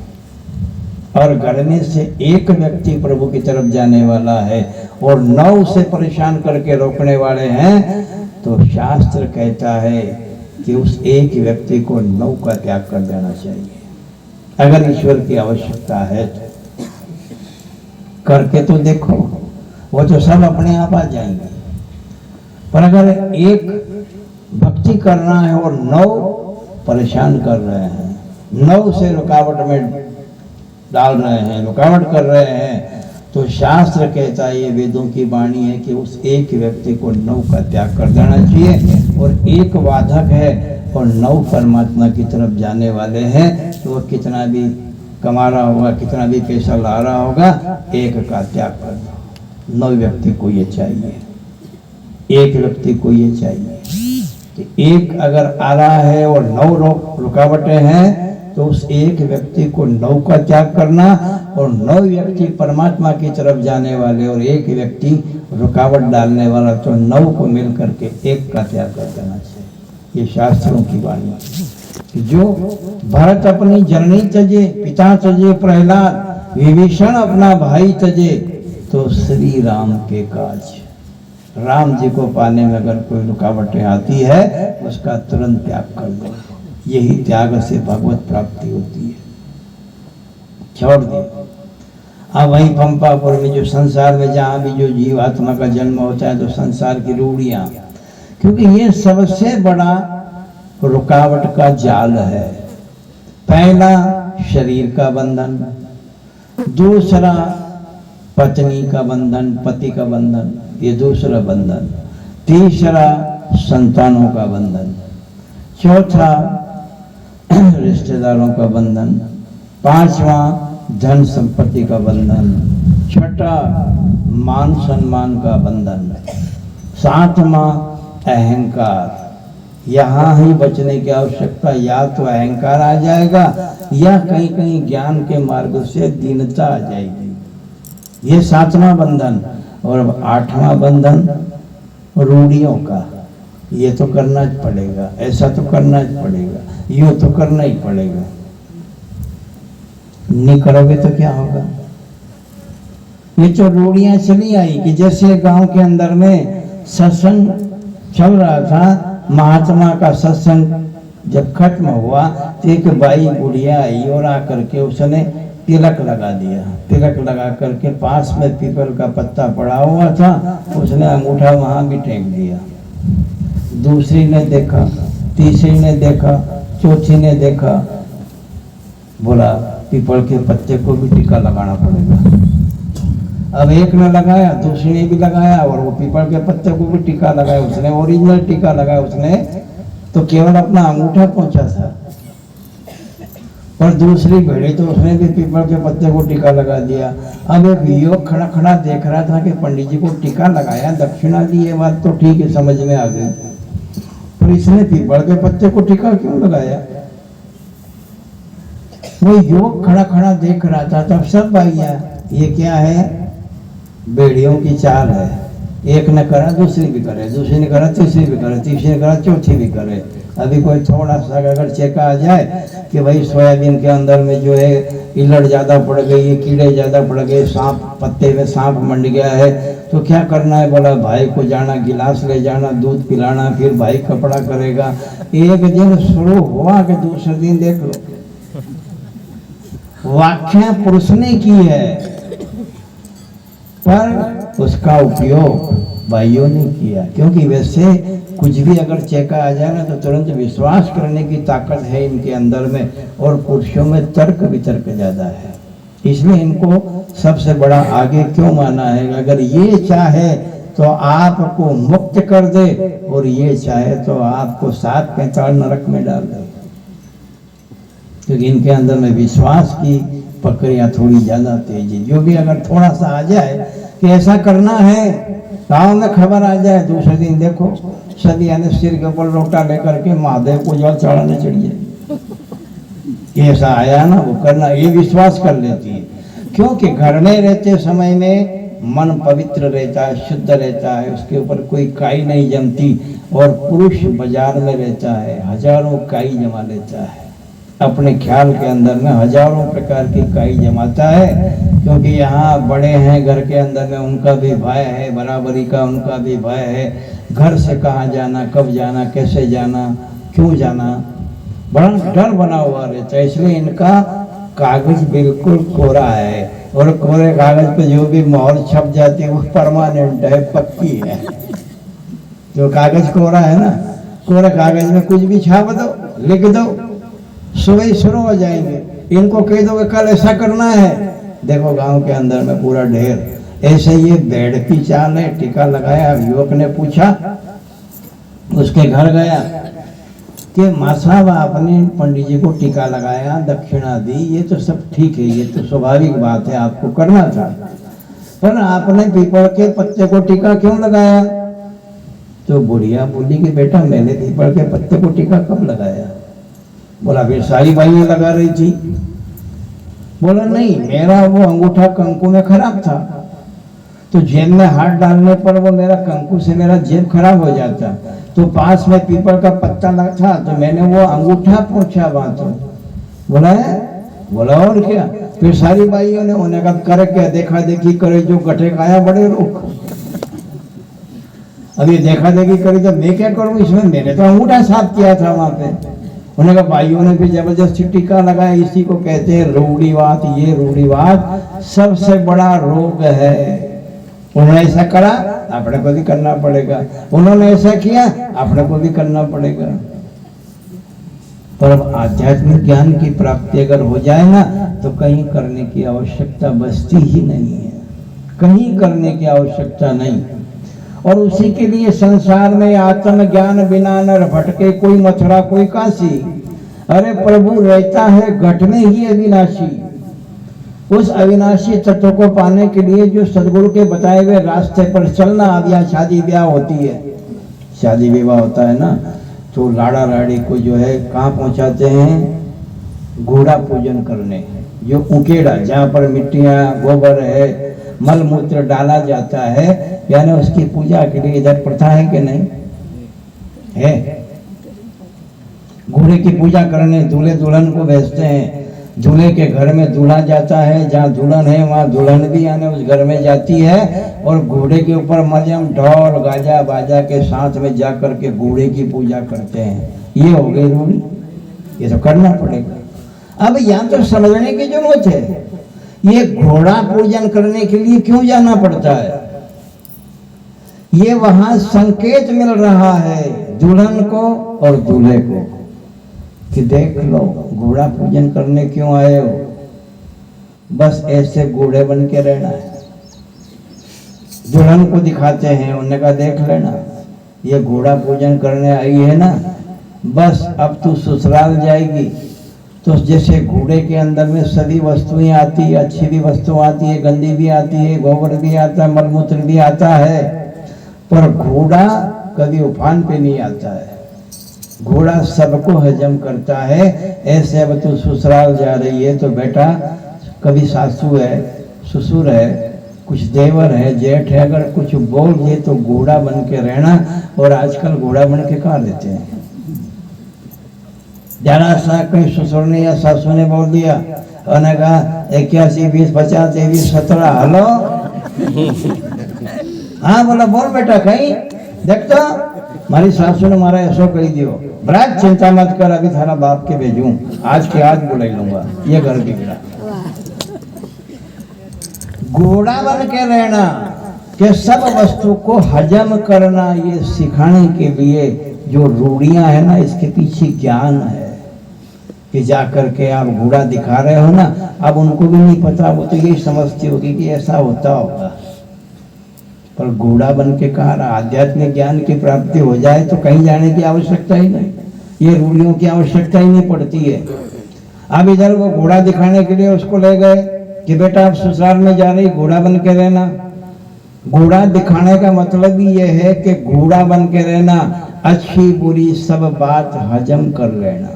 और घर में से एक व्यक्ति प्रभु की तरफ जाने वाला है और 9 से परेशान करके रोकने वाले हैं, तो शास्त्र कहता है कि उस एक व्यक्ति को 9 का त्याग कर देना चाहिए। अगर ईश्वर की आवश्यकता है तो करके तो देखो, वो तो सब अपने आप आ जाएंगे। पर अगर एक भक्ति करना है और 9 परेशान कर रहे हैं, 9 से रुकावट में डाल रहे हैं, रुकावट कर रहे हैं, तो शास्त्र कहता है, ये वेदों की वाणी है कि उस एक व्यक्ति को 9 का त्याग कर देना चाहिए। और एक बाधक है और 9 परमात्मा की तरफ जाने वाले हैं, तो वह कितना भी कमा रहा होगा, कितना भी पैसा ला रहा होगा, एक का त्याग कर दो। 9 व्यक्ति को ये चाहिए, एक व्यक्ति को ये चाहिए कि एक अगर आ रहा है और 9 रुकावटें हैं, तो उस एक व्यक्ति को 9 का त्याग करना और 9 व्यक्ति परमात्मा की तरफ जाने वाले और एक व्यक्ति रुकावट डालने वाला, तो 9 को मिल करके एक का त्याग कर देना चाहिए। ये शास्त्रों की वाणी है। जो भरत अपनी जननी तजे, पिता तजे प्रहलाद, विभीषण अपना भाई तजे, तो श्री राम के काज। राम जी को पाने में अगर कोई रुकावटें आती है उसका तुरंत त्याग कर दो। यही त्याग से भगवत प्राप्ति होती है। छोड़ दे। अब वहीं पंपापुर में जो संसार में जहाँ भी जो जीवात्मा का जन्म होता है, तो संसार की रूढ़ियाँ, क्योंकि ये सबसे बड़ा रुकावट का जाल है। पहला शरीर का बंधन, दूसरा पत्नी का बंधन, पति का बंधन, ये दूसरा बंधन, तीसरा संतानों का बंधन, चौथा रिश्तेदारों का बंधन, 5वां धन संपत्ति का बंधन, 6ठा मान सम्मान का बंधन, 7वां अहंकार। यहाँ ही बचने की आवश्यकता, या तो अहंकार आ जाएगा या कहीं कहीं ज्ञान के मार्ग से दीनता आ जाएगी। ये 7वां बंधन। और 8वां बंधन रूढ़ियों का। ये तो करना ही पड़ेगा, ऐसा तो करना ही पड़ेगा, यूं तो करना ही पड़ेगा। नहीं करोगे तो क्या होगा? ये तो रूढ़ियां चली आई कि जैसे गांव के अंदर में सत्संग चल रहा था, महात्मा का सत्संग जब खत्म हुआ तो एक बाई बुढ़िया आई और आकर के उसने तिलक लगा दिया। तिलक लगा करके पास में पीपल का पत्ता पड़ा हुआ था, उसने अंगूठा वहां भी फेंक दिया। दूसरी ने देखा, तीसरी ने देखा, चौथी ने देखा, बोला पीपल के पत्ते को भी टीका लगाना पड़ेगा। अब एक ने लगाया, दूसरी ने भी लगाया और वो पीपल के पत्ते को भी टीका लगाया। उसने ओरिजिनल टीका लगाया, उसने तो केवल अपना अंगूठा पहुंचा था, और दूसरी भेड़ी तो उसने भी पीपल के पत्ते को टीका लगा दिया। अब एक युवक खड़ा खड़ा देख रहा था कि पंडित जी को टीका लगाया, दक्षिणा दी, ये बात तो ठीक है, समझ में आ गई, पर इसने पीपल के पत्ते को टीका क्यों लगाया? वो युवक खड़ा खड़ा देख रहा था। तब सब भैया ये क्या है? बेड़ियों की चाल है। एक ने करा, दूसरी भी करे, दूसरी ने करा, तीसरी भी करे, तीसरी ने करा, चौथी भी करे। अभी कोई थोड़ा सा अगर चेका आ जाए कि भाई सोयाबीन के अंदर में जो है इलड़ ज्यादा पड़ गई है, कीड़े ज्यादा पड़ गए, सांप पत्ते में सांप मंड गया है, तो क्या करना है? बोला भाई को जाना, गिलास ले जाना, दूध पिलाना, फिर भाई कपड़ा करेगा। एक दिन शुरू हुआ कि दूसरे दिन देख लो, व्याख्या पुरुष ने की है पर उसका उपयोग भाइयों ने किया। क्योंकि वैसे कुछ भी अगर चेका आ जाए ना तो तुरंत विश्वास करने की ताकत है इनके अंदर में, और पुरुषों में तर्क वितर्क ज्यादा है, इसलिए इनको सबसे बड़ा आगे क्यों माना है? अगर ये चाहे तो आपको मुक्त कर दे, और ये चाहे तो आपको 7 पैंताल नरक में डाल दे। क्योंकि इनके अंदर में विश्वास की पकड़ियां थोड़ी ज्यादा तेज है। जो भी अगर थोड़ा सा आ जाए कि ऐसा करना है, गाँव में खबर आ जाए, दूसरे दिन देखो सदिया ने सिर के ऊपर लोटा लेकर के महादेव को जल चढ़ाने चढ़ जाए। ऐसा आया ना, वो करना, ये विश्वास कर लेती है। क्योंकि घर में रहते समय में मन पवित्र रहता है, शुद्ध रहता है, उसके ऊपर कोई काई नहीं जमती। और पुरुष बाजार में रहता है, हजारों काई जमा लेता है, अपने ख्याल के अंदर में हजारों प्रकार की काई जमाता है। क्योंकि यहाँ बड़े हैं घर के अंदर में, उनका भी भय है, बराबरी का उनका भी भय है। घर से कहाँ जाना, कब जाना, कैसे जाना, क्यों जाना, बड़ा डर बना हुआ रहता है। इसलिए इनका कागज बिल्कुल कोरा है, और कोरे कागज पे जो भी मोहर छप जाती है वो परमानेंट है, पक्की है। जो कागज कोरा है ना, कोरे कागज में कुछ भी छाप दो, लिख दो, सुबह शुरू हो जाएंगे। इनको कह दो कल ऐसा करना है, देखो गांव के अंदर में पूरा ढेर। ऐसे ये बेड़ की चाल है। टीका लगाया, युवक ने पूछा, उसके घर गया कि माँ साहब आपने पंडित जी को टीका लगाया, दक्षिणा दी, ये तो सब ठीक है, ये तो स्वाभाविक बात है, आपको करना था, पर आपने पीपल के पत्ते को टीका क्यों लगाया? तो बुढ़िया बोली कि बेटा मैंने पीपल के पत्ते को टीका कब लगाया? बोला फिर सारी बाइयां लगा रही थी। बोला नहीं, मेरा वो अंगूठा कंकु में खराब था, तो जेब में हाथ डालने पर वो मेरा कंकु से मेरा जेब खराब हो जाता, तो पास में पीपल का पत्ता लगा था तो मैंने वो अंगूठा पहुंचा वहां। तो बोला और क्या? फिर सारी बाइयों ने उन्हें कहा करे क्या, देखा देखी करे, जो गठे खाया बड़े रोक। अब ये देखा देखी करी तो मैं क्या करूं इसमें, मैंने तो अंगूठा साफ किया था वहां पे। उन्होंने कहा भाइयों ने भी जबरदस्ती टीका लगाया, इसी को कहते हैं रूढ़िवाद। ये रूढ़िवाद सबसे बड़ा रोग है। उन्होंने ऐसा करा, अपने को भी करना पड़ेगा, उन्होंने ऐसा किया, अपने को भी करना पड़ेगा। पर आध्यात्मिक ज्ञान की प्राप्ति अगर हो जाए ना तो कहीं करने की आवश्यकता बचती ही नहीं है, कहीं करने की आवश्यकता नहीं। और उसी के लिए संसार में आत्म ज्ञान बिना नर भटके, कोई मथुरा कोई काशी। अरे प्रभु रहता है घट में ही अविनाशी। उस अविनाशी तत्व को पाने के लिए जो सदगुरु के बताए हुए रास्ते पर चलना। अब यहाँ शादी ब्याह होती है, शादी विवाह होता है ना, तो लाड़ा लाड़ी को जो है कहाँ पहुँचाते हैं? घोड़ा पूजन करने, जो उकेड़ा जहाँ पर मिट्टियाँ गोबर है मल मूत्र डाला जाता है, यानी उसकी पूजा के लिए इधर प्रथा है कि नहीं है? घोड़े की पूजा करने दूल्हे दुल्हन को भेजते हैं, दूल्हे के घर में दूल्हा जाता है, जहाँ दुल्हन है वहाँ दुल्हन भी आने उस घर में जाती है, और घोड़े के ऊपर मरियम ढोल गाजा बाजा के साथ में जा करके घोड़े की पूजा करते हैं। ये हो गई रूढ़ी, ये तो करना पड़ेगा। अब यहाँ तो समझने की जरूरत है, ये घोड़ा पूजन करने के लिए क्यों जाना पड़ता है? ये वहां संकेत मिल रहा है दुल्हन को और दूल्हे को कि देख लो घोड़ा पूजन करने क्यों आए हो, बस ऐसे घोड़े बन के रहना है। दुल्हन को दिखाते हैं, उन्होंने कहा देख लेना ये घोड़ा पूजन करने आई है ना, बस अब तू ससुराल जाएगी तो जैसे घोड़े के अंदर में सभी वस्तुएं आती है, अच्छी भी वस्तु आती है, गंदी भी आती है, गोबर भी आता है, मलमूत्र भी आता है, पर घोड़ा कभी उफान पे नहीं आता है। घोड़ा सबको हजम करता है। ऐसे अब तू ससुराल जा रही है तो बेटा कभी सासू है, ससुर है, कुछ देवर है, जेठ है, अगर कुछ बोल दे तो घोड़ा बन के रहना। और आजकल घोड़ा बन के कहाँ रहते हैं? जरा सा कहीं ससुर ने या सासू ने बोल दिया, उन्होंने कहा 81 20 50 23 17 हेलो हाँ बोला बोल बेटा कहीं देखता मारी सासू ने मारा ऐसा कही दियो, बरात चिंता मत कर, अभी थारा बाप के भेजूं, आज के आज बुला लूंगा, ये घर बिगड़ा। घोड़ा बन के रहना कि सब वस्तु को हजम करना, ये सिखाने के लिए जो रूढ़ियां है ना, इसके पीछे ज्ञान है कि जाकर के आप घोड़ा दिखा रहे हो ना, अब उनको भी नहीं पता, वो तो यही समझती होगी कि ऐसा होता होगा, पर घोड़ा बन के कहा आध्यात्मिक ज्ञान की प्राप्ति हो जाए तो कहीं जाने की आवश्यकता ही नहीं, ये रूढ़ियों की आवश्यकता ही नहीं पड़ती है। अब इधर वो घोड़ा दिखाने के लिए उसको ले गए कि बेटा आप ससुराल में जा रही, घोड़ा बन के रहना। घोड़ा दिखाने का मतलब ही ये है कि घोड़ा बन के रहना, अच्छी बुरी सब बात हजम कर लेना।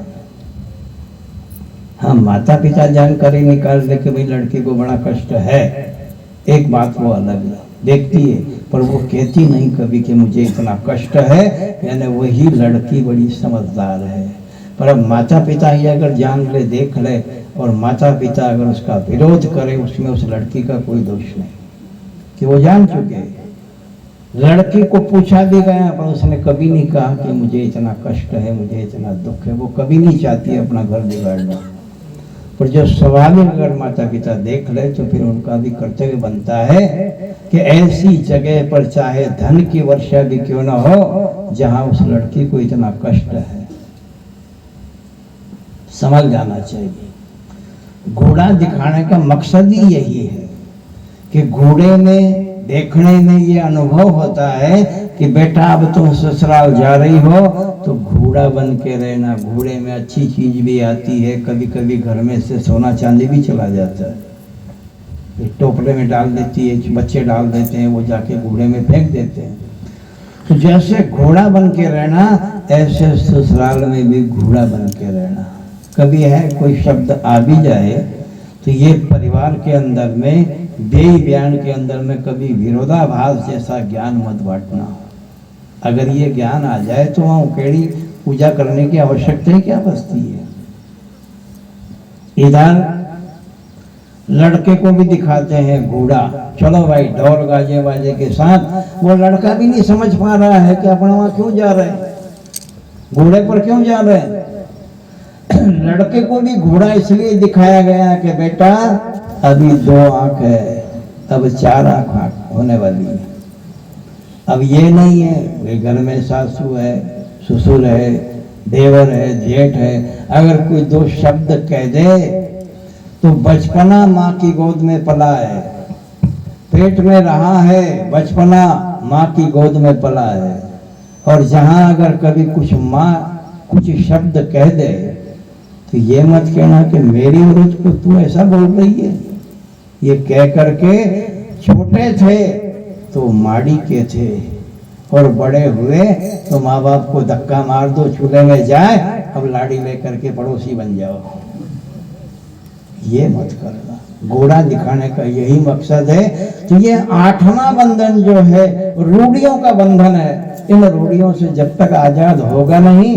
हाँ माता पिता जानकारी निकाल दे कि भाई लड़की को बड़ा कष्ट है, एक बात वो अलग देखती है, पर वो कहती नहीं कभी कि मुझे इतना कष्ट है, यानी वही लड़की बड़ी समझदार है। पर अब माता पिता ही अगर जान ले, देख ले, और माता पिता अगर उसका विरोध करे, उसमें उस लड़की का कोई दोष नहीं, कि वो जान चुके। लड़की को पूछा भी गया पर उसने कभी नहीं कहा कि मुझे इतना कष्ट है, मुझे इतना दुख है, वो कभी नहीं चाहती अपना घर बिगाड़ना। पर जो स्वाभाविक अगर माता पिता देख ले तो फिर उनका भी कर्तव्य बनता है कि ऐसी जगह पर चाहे धन की वर्षा भी क्यों ना हो, जहां उस लड़की को इतना कष्ट है, समझ जाना चाहिए। घोड़ा दिखाने का मकसद ही यही है कि घोड़े में देखने में ये अनुभव होता है कि बेटा अब तुम ससुराल जा रही हो तो घोड़ा बन के रहना। घोड़े में अच्छी चीज भी आती है, कभी कभी घर में से सोना चांदी भी चला जाता है, टोकरे में डाल देती है, बच्चे डाल देते हैं, वो जाके घोड़े में फेंक देते हैं। तो जैसे घोड़ा बन के रहना, ऐसे ससुराल में भी घोड़ा बन के रहना। कभी है कोई शब्द आ भी जाए तो ये परिवार के अंदर में, व्यय बयान के अंदर में कभी विरोधाभास जैसा ज्ञान मत बांटना। अगर ये ज्ञान आ जाए तो वहाँ उकेड़ी पूजा करने की आवश्यकता ही क्या बचती है। इधर लड़के को भी दिखाते हैं घोड़ा, चलो भाई ढोल गाजे बाजे के साथ। वो लड़का भी नहीं समझ पा रहा है कि अपना वहां क्यों जा रहे हैं, घोड़े पर क्यों जा रहे हैं। लड़के को भी घोड़ा इसलिए दिखाया गया कि बेटा अभी 2 आंख है, अब 4 आंख होने वाली है। अब ये नहीं है वे घर में सासू है, ससुर है, देवर है, जेठ है, अगर कोई 2 शब्द कह दे तो बचपना माँ की गोद में पला है, पेट में रहा है, बचपना माँ की गोद में पला है। और जहाँ अगर कभी कुछ माँ कुछ शब्द कह दे तो ये मत कहना कि मेरी औरत को तू ऐसा बोल रही है। ये कह करके छोटे थे तो माड़ी के थे, और बड़े हुए तो माँ बाप को धक्का मार दो, चूल्हे में जाए, अब लाड़ी लेकर के पड़ोसी बन जाओ। ये मत करना। घोड़ा दिखाने का यही मकसद है। तो ये 8वां बंधन जो है रूढ़ियों का बंधन है। इन रूढ़ियों से जब तक आजाद होगा नहीं,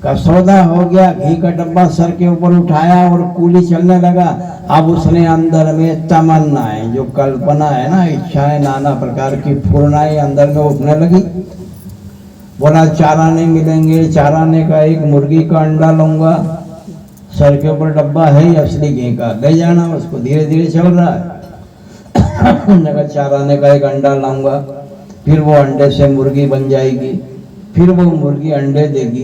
का सौदा हो गया, घी का डब्बा सर के ऊपर उठाया और कूली चलने लगा। अब उसने अंदर में तमन्नाएं, जो कल्पना है ना, इच्छाएं, नाना प्रकार की फुरनाएं अंदर में उठने लगी। बोला चारा नहीं मिलेंगे, चारा ने का एक मुर्गी का अंडा लूंगा, सर के ऊपर डब्बा है ही असली घी का, ले जाना उसको, धीरे धीरे चल रहा है। चारा ने का एक अंडा लाऊंगा, फिर वो अंडे से मुर्गी बन जाएगी, फिर वो मुर्गी अंडे देगी,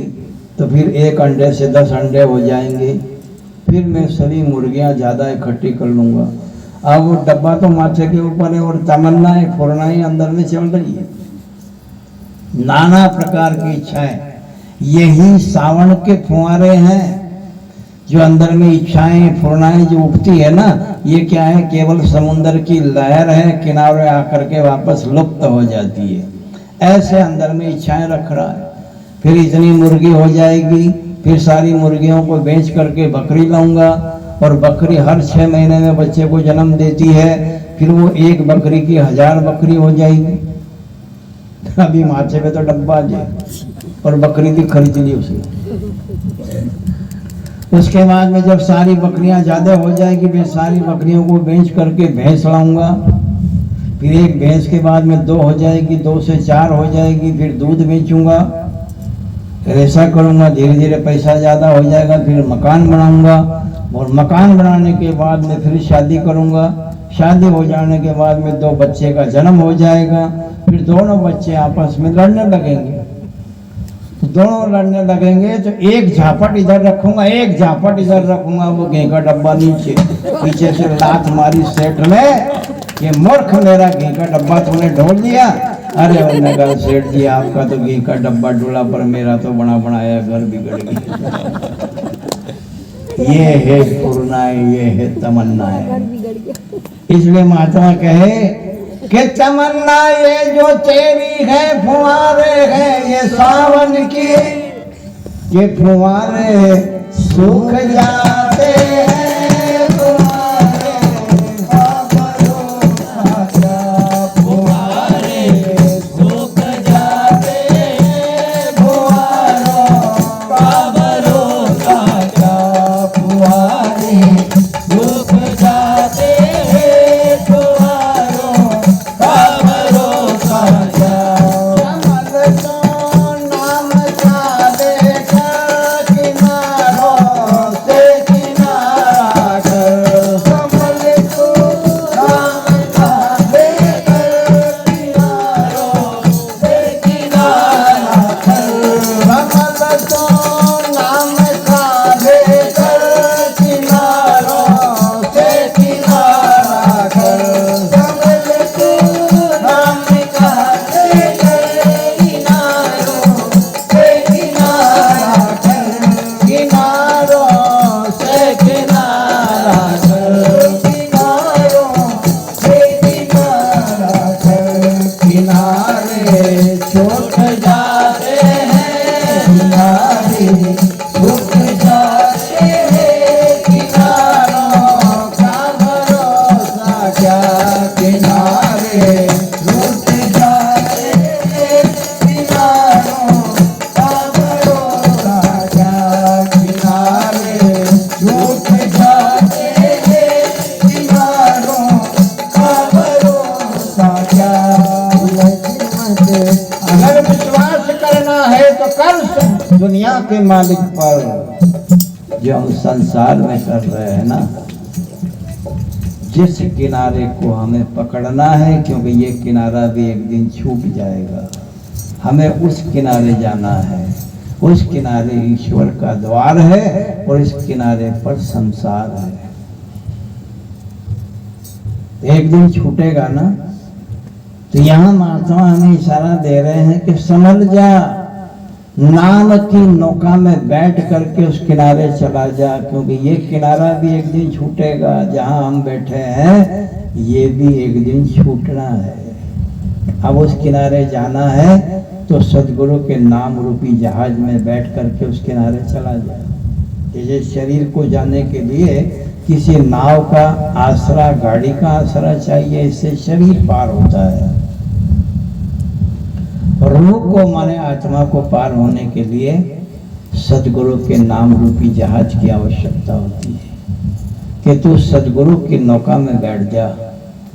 तो फिर एक अंडे से 10 अंडे हो जाएंगे, फिर मैं सभी मुर्गियां ज़्यादा इकट्ठी कर लूँगा। अब वो डब्बा तो माथे के ऊपर है और तमन्नाएं, फुरनाएं अंदर में चल रही है, नाना प्रकार की इच्छाएं। यही सावन के फुहारे हैं, जो अंदर में इच्छाएं, फुरनाएं जो उठती है ना, ये क्या है, केवल समुद्र की लहर है, किनारे आकर के वापस लुप्त हो जाती है। ऐसे अंदर में इच्छाएं रख रहा है। फिर इतनी मुर्गी हो जाएगी, फिर सारी मुर्गियों को बेच करके बकरी लाऊंगा, और बकरी हर 6 महीने में बच्चे को जन्म देती है, फिर वो एक बकरी की 1000 बकरी हो जाएगी। अभी माथे पे तो डब्बा जाए और बकरी भी खरीद ली उसने। उसके बाद में जब सारी बकरियां ज्यादा हो जाएगी, फिर सारी बकरियों को बेच करके भैंस लाऊंगा, फिर एक भैंस के बाद में 2 हो जाएगी, 2 से 4 हो जाएगी, फिर दूध बेचूंगा। फिर ऐसा करूंगा, धीरे धीरे पैसा ज्यादा हो जाएगा, फिर मकान बनाऊंगा, और मकान बनाने के बाद में फिर शादी करूंगा। शादी हो जाने के बाद में 2 बच्चे का जन्म हो जाएगा, फिर दोनों बच्चे आपस में लड़ने लगेंगे। तो दोनों लड़ने लगेंगे तो एक झापट इधर रखूंगा, एक झापट इधर रखूंगा, वो घी का डब्बा नीचे, पीछे से लात मारी सेठ ने, ये मूर्ख मेरा घी का डब्बा तूने ढोल दिया। अरे उन्होंने कहा सेठ जी आपका तो घी का डब्बा डोला, पर मेरा तो बना बनाया घर बिगड़ गया। ये है फुरनाएं, ये है तमन्नाएं। इसलिए महात्मा कहे कि तमन्ना ये जो तेरी है, फुहारे है ये सावन की, ये फुहारे सूख जाते हैं, फुहारे सूख जाते हैं, फुहारों का भरोसा क्या, फुहारे सूख जाते हैं, फुहारों का भरोसा क्या। कमल को नाम का देकर किनारों से किनारा कर, कमल को नाम का देकर किनारों से किनारा कर, कमल को नाम का देकर किनारों से किनारा कर, कमल को नाम का देकर किनारों से किनारा कर, किनारों से किनारा कर, किनारों से किनारा कर। किनारे छूट जाते हैं, किनारे छूट जाते हैं, किनारों का भरोसा क्या, किनारे छूट जाते हैं, किनारों का भरोसा क्या, किनारे छूट जाते हैं, किनारों का भरोसा क्या। अगर विश्वास करना है तो कर दुनिया के मालिक पर, जो हम संसार में कर रहे हैं ना, जिस किनारे को हमें पकड़ना है, क्योंकि ये किनारा भी एक दिन छूट जाएगा, हमें उस किनारे जाना है। उस किनारे ईश्वर का द्वार है और इस किनारे पर संसार है। एक दिन छूटेगा ना, तो यहाँ महात्मा हमें इशारा दे रहे हैं कि समझ जा, नाम की नौका में बैठ करके उस किनारे चला जा, क्योंकि ये किनारा भी एक दिन छूटेगा। जहाँ हम बैठे हैं ये भी एक दिन छूटना है। अब उस किनारे जाना है तो सदगुरु के नाम रूपी जहाज में बैठ करके उस किनारे चला जाए। जैसे शरीर को जाने के लिए किसी नाव का आसरा, गाड़ी का आसरा चाहिए, इससे शरीर पार होता है। रूह को माने आत्मा को पार होने के लिए सदगुरु के नाम रूपी जहाज की आवश्यकता होती है कि तू सदगुरु की नौका में बैठ जा।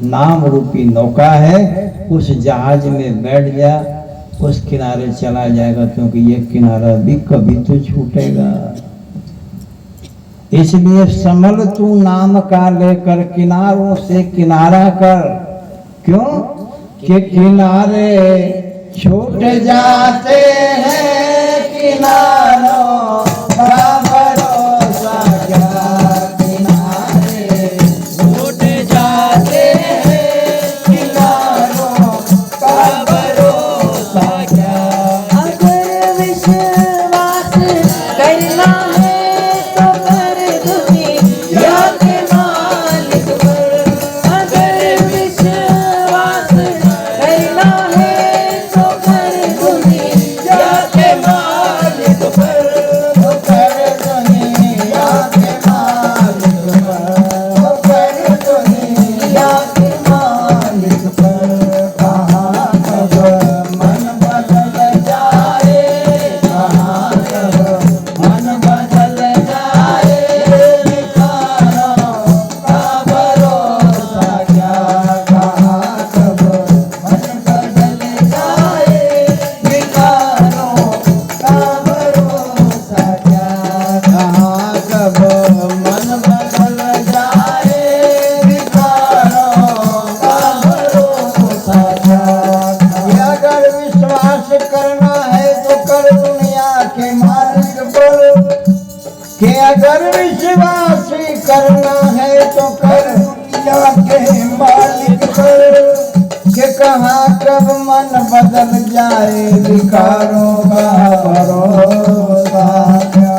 नाम रूपी नौका है, उस जहाज में बैठ जा, उस किनारे चला जाएगा, क्योंकि ये किनारा भी कभी तो छूटेगा। इसलिए संभल तू नाम का लेकर किनारों से किनारा कर। क्यों कि किनारे छूट जाते हैं, किनारों का भरोसा क्या। किनारे छूट जाते हैं, किनारों का भरोसा क्या। अगर विश्वास करना है तो कर दुनिया के मालिक पर। अगर विश्वास करना है तो कर दुनिया के मालिक पर। तो कर दुनिया के मालिक पर, तो कर दुनिया के मालिक पर। कहाँ कब मन बदल जाए, कहाँ कब मन बदल जाए, विकारों का भरोसा क्या। कहाँ कब मन बदल जाए, विकारों का भरोसा क्या। कहाँ कब मन बदल जाए, विकारों का भरोसा क्या। कि अगर विश्वास करना है तो कर दुनिया के मालिक पर। कि अगर विश्वास करना है तो कर दुनिया के मालिक पर। कि कहाँ कब मन बदल जाए, विकारों का भरोसा क्या।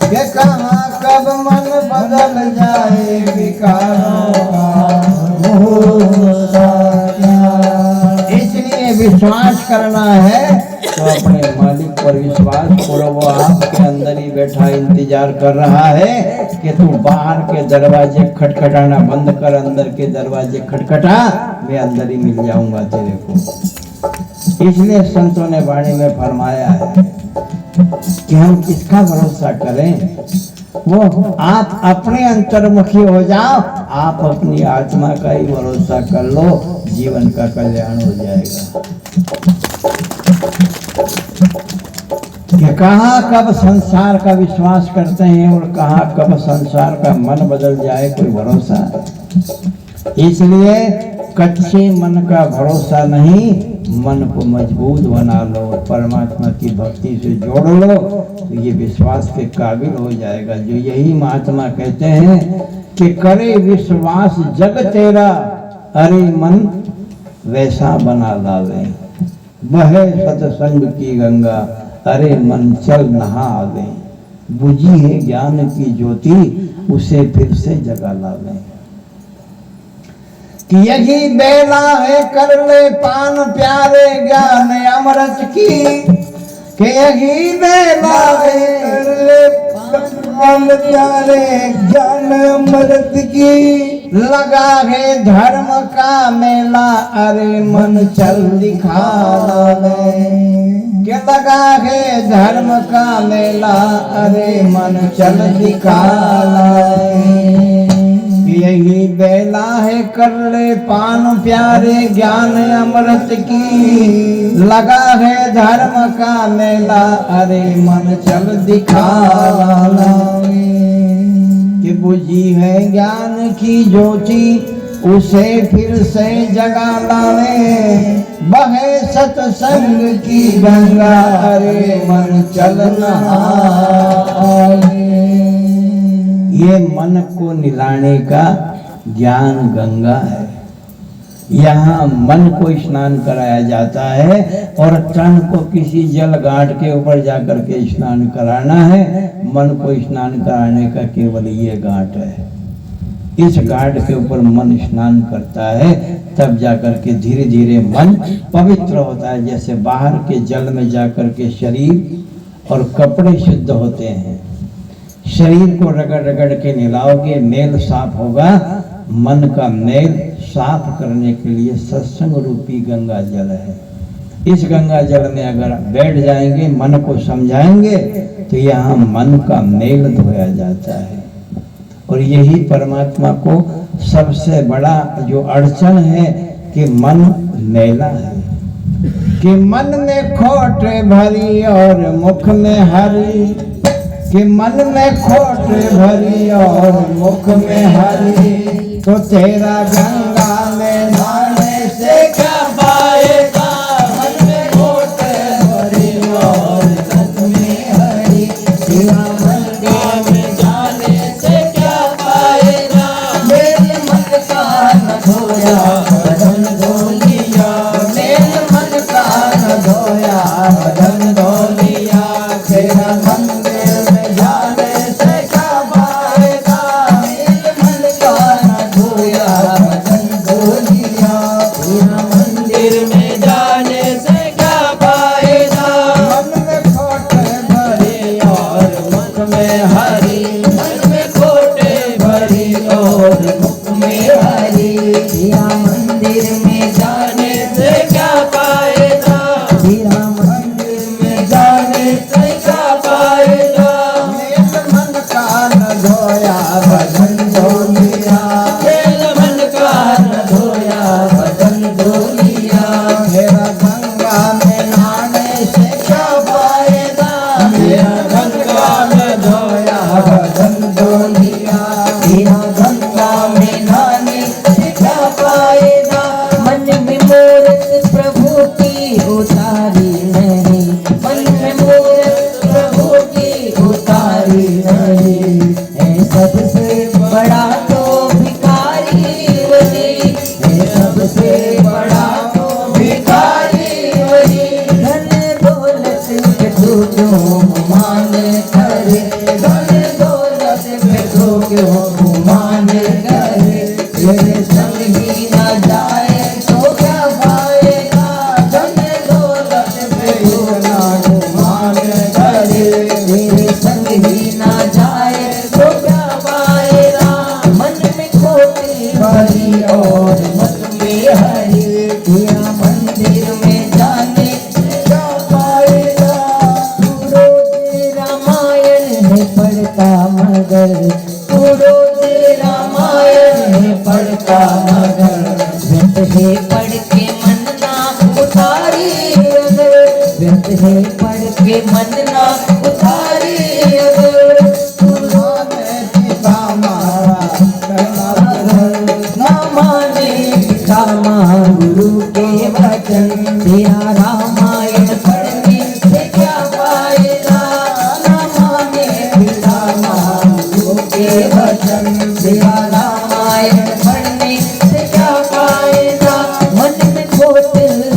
कि कहाँ कब मन बदल जाए, विकारों का भरोसा क्या। इसलिए विश्वास करना है तो अपने मालिक पर विश्वास करो। वो आपके अंदर ही बैठा इंतजार कर रहा है कि तू बाहर के दरवाजे खटखटाना बंद कर, अंदर के दरवाजे खटखटा, मैं अंदर ही मिल जाऊंगा तेरे को। इसलिए संतों ने वाणी में फरमाया है कि हम किसका भरोसा करें। वो आप अपने अंतर्मुखी हो जाओ, आप अपनी आत्मा का ही भरोसा कर लो, जीवन का कल्याण हो जाएगा। कि कहाँ कब संसार का विश्वास करते हैं और कहाँ कब संसार का मन बदल जाए, कोई भरोसा है। इसलिए कच्चे मन का भरोसा नहीं, मन को मजबूत बना लो, परमात्मा की भक्ति से जोड़ लो, तो ये विश्वास के काबिल हो जाएगा। जो यही महात्मा कहते हैं कि करे विश्वास जग तेरा, अरे मन वैसा बना लावे। बहे सत्संग की गंगा, अरे मन चल नहा आवे। बुझी है ज्ञान की ज्योति, उसे फिर से जगा लावे। कि यही बेला है कर ले पान प्यारे ज्ञान अमृत की। कि यही बेला है कर ले पान प्यारे ज्ञान अमृत की। लगा है धर्म का मेला, अरे मन चल दिखा लावे। कि लगा है धर्म का मेला, अरे मन चल दिखा लावे। यही बेला है कर ले पान प्यारे ज्ञान अमृत की। लगा है धर्म का मेला, अरे मन चल दिखा लावे। कि बुझी है ज्ञान की ज्योति, उसे फिर से जगा लावे। बहे सत्संग की गंगा, अरे मन चल नहाए। ये मन को निलाने का ज्ञान गंगा है। यहाँ मन को स्नान कराया जाता है और तन को किसी जल घाट के ऊपर जाकर के स्नान कराना है। मन को स्नान कराने का केवल ये घाट है। इस घाट के ऊपर मन स्नान करता है, तब जाकर के धीरे धीरे मन पवित्र होता है। जैसे बाहर के जल में जाकर के शरीर और कपड़े शुद्ध होते हैं, शरीर को रगड़ रगड़ के नहलाओगे, मेल साफ होगा। मन का मेल साफ करने के लिए सत्संग रूपी गंगा जल है। इस गंगा जल में अगर बैठ जाएंगे, मन को समझाएंगे, तो यहाँ मन का मेल धोया जाता है। और यही परमात्मा को सबसे बड़ा जो अड़चन है कि मन मैला है, कि मन में खोट भरी और मुख में हरी, कि मन में खोट भरी और मुख में हरी, तो तेरा गंगा में नहाने से क्या पाएगा। मन में खोट भरी और मुख में हरी, तेरा गंगा में जाने से क्या पाएगा। मेरे मन का न धोया बदन धो लिया, मेरे मन का न धोया बदन धो लिया, तेरा मंदिर में जाने से क्या पाएगा। मेरे मन का न धोया बदन धो लिया, तेरा मंदिर में जाने से क्या पाएगा। मन में खोट भरी और मुख में हरी, मन में खोट भरी और मुख में हरी, तेरा मंदिर में जाने से क्या पाएगा। तेरा मंदिर में जाने से क्या पाएगा। मेरे मन का न धोया बदन धो लिया, मेरे मन का न धोया बदन धो लिया, मेरा गंगा में नहाने से क्या पाएगा। मेरा गंगा में धोया बदन धो लिया, तेरा गंगा में नहाने से क्या पाएगा। मन में मूरत प्रभु की उतारी नहीं, मन में मूरत प्रभु की उतारी नहीं, है सबसे बड़ा तो भिखारी वही, है सबसे बड़ा तो भिखारी वही। धन दौलत पे तू क्यों गुमान करे, धन दौलत पे तू क्यों गुमान करे, तेरे संग ही न जाए तो क्या पाएगा। धन दौलत पे तू ना गुमान करे, तेरे संग ही न जाए तो क्या पाएगा। मन में खोटी भरी और मन में हरी, तेरा मंदिर में जाने से क्या पाएगा। तू रोज रामायण है पढ़ता मगर, तू रोज रामायण है पढ़ता मगर, व्यर्थ है पढ़ के मन ना उतारी अगर, व्यर्थ है पढ़ के मन ना उतारी अगर। तू माने पिता मारा करना भर, ना माने पिता माँ गुरु के वचन, तेरा रामायण पढ़ने से क्या पाएगा। ना माने पिता माँ गुरु के वचन, तेरा रामायण पढ़ने से क्या पाएगा। मन में खोट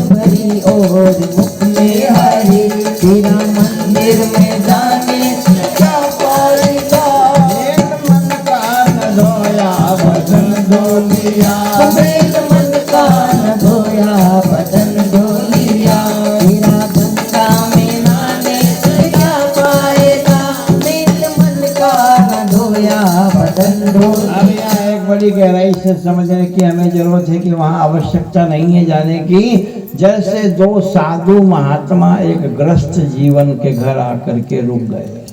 भरी और मुख में हरी, तेरा मंदिर में जाने से क्या पाएगा। मेरे मन का न धोया बदन धो लिया, मेरे मन का न धोया बदन धो लिया, तेरा गंगा में नहाने से क्या पाएगा। मेरे मन का न धोया बदन धो लिया। अब यहाँ एक बड़ी गहराई से समझने की हमें जरूरत है कि वहाँ आवश्यकता नहीं है जाने की। जैसे दो साधु महात्मा एक ग्रस्त जीवन के घर आकर के रुक गए,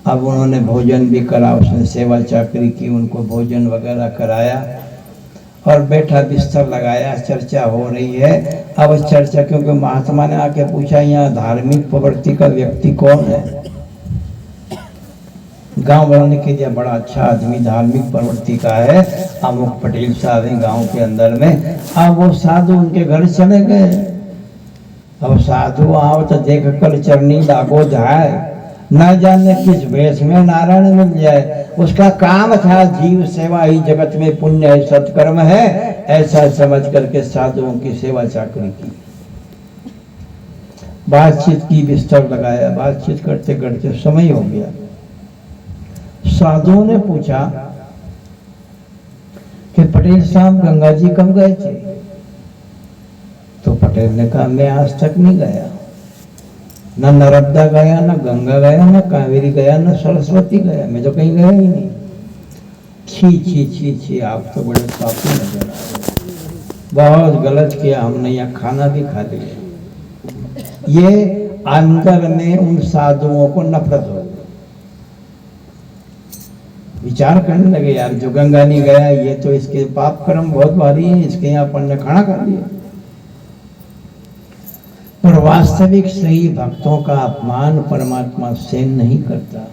अब उन्होंने भोजन भी करा, उसने सेवा चाकरी की, उनको भोजन वगैरह कराया और बैठा बिस्तर लगाया, चर्चा हो रही है। अब चर्चा, क्योंकि महात्मा ने आके पूछा यहाँ धार्मिक प्रवृत्ति का व्यक्ति कौन है। गांव बढ़ाने के लिए बड़ा अच्छा आदमी धार्मिक प्रवृत्ति का है, अमुक पटेल साहब हैं गांव के अंदर में। अब वो साधु उनके घर चले गए। अब साधु आओ तो देख कर चरनी लागो जाए, न जाने किस वेश में नारायण मिल जाए। उसका काम था जीव सेवा ही जगत में पुण्य है, सत्कर्म है, ऐसा समझ करके साधुओं की सेवा चाकरी की। बातचीत की, बिस्तर लगाया, बातचीत करते करते समय हो गया। साधुओं ने पूछा कि पटेल साहब गंगा जी कब गए थे। तो पटेल ने कहा मैं आज तक नहीं गया, न नर्मदा गया, न गंगा गया, न कावेरी गया, न सरस्वती गया, मैं तो कहीं गया ही नहीं। छी छी छी छी, आप तो बड़े पापी नजर आ रहे। बहुत गलत किया हमने, यहाँ खाना भी खा लिया। ये अंदर में उन साधुओं को नफरत हो गई। विचार करने लगे, यार जो गंगा नहीं गया ये तो इसके पाप कर्म बहुत भारी है, इसके यहाँ अपन ने खाना खा लिया। पर वास्तविक सही भक्तों का अपमान परमात्मा सहन नहीं करता।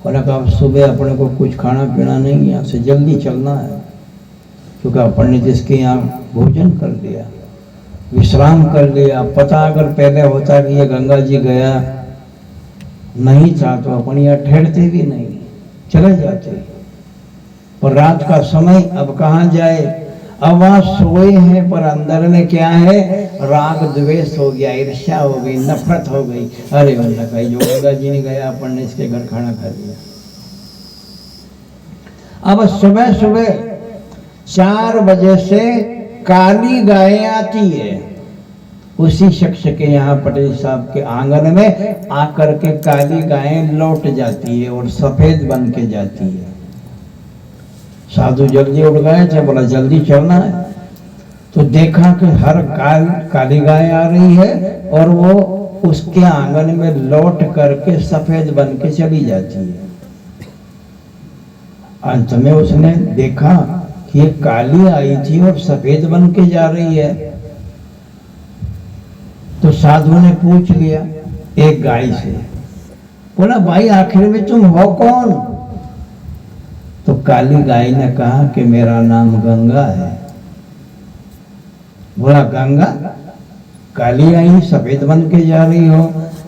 और अब सुबह अपने को कुछ खाना पीना नहीं, यहाँ से जल्दी चलना है, क्योंकि अपन ने जिसके यहाँ भोजन कर लिया, विश्राम कर लिया। पता अगर पहले होता कि ये गंगा जी गया नहीं था तो अपन यहाँ ठहरते भी नहीं, चले जाते। पर रात का समय, अब कहाँ जाए, अब वहां सोए हैं पर अंदर में क्या है, राग द्वेष हो गया, ईर्ष्या हो गई, नफरत हो गई। अरे बंदा कहीं जो गंगा जी ने गया अपन ने इसके घर खाना खा लिया। अब सुबह सुबह 4 बजे से काली गाय आती है उसी शख्स के यहाँ, पटेल साहब के आंगन में आकर के काली गायें लौट जाती है और सफेद बन के जाती है। साधु जल्दी उठ गए थे, बोला जल्दी चलना है। तो देखा कि हर काली गाय आ रही है और वो उसके आंगन में लौट करके सफेद बन के चली जाती है। अंत में उसने देखा कि ये काली आई थी और सफेद बन के जा रही है। तो साधु ने पूछ लिया एक गाय से, बोला भाई आखिर में तुम हो कौन? तो काली गाय ने कहा कि मेरा नाम गंगा है। बोला गंगा, काली आई सफेद बन के जा रही हो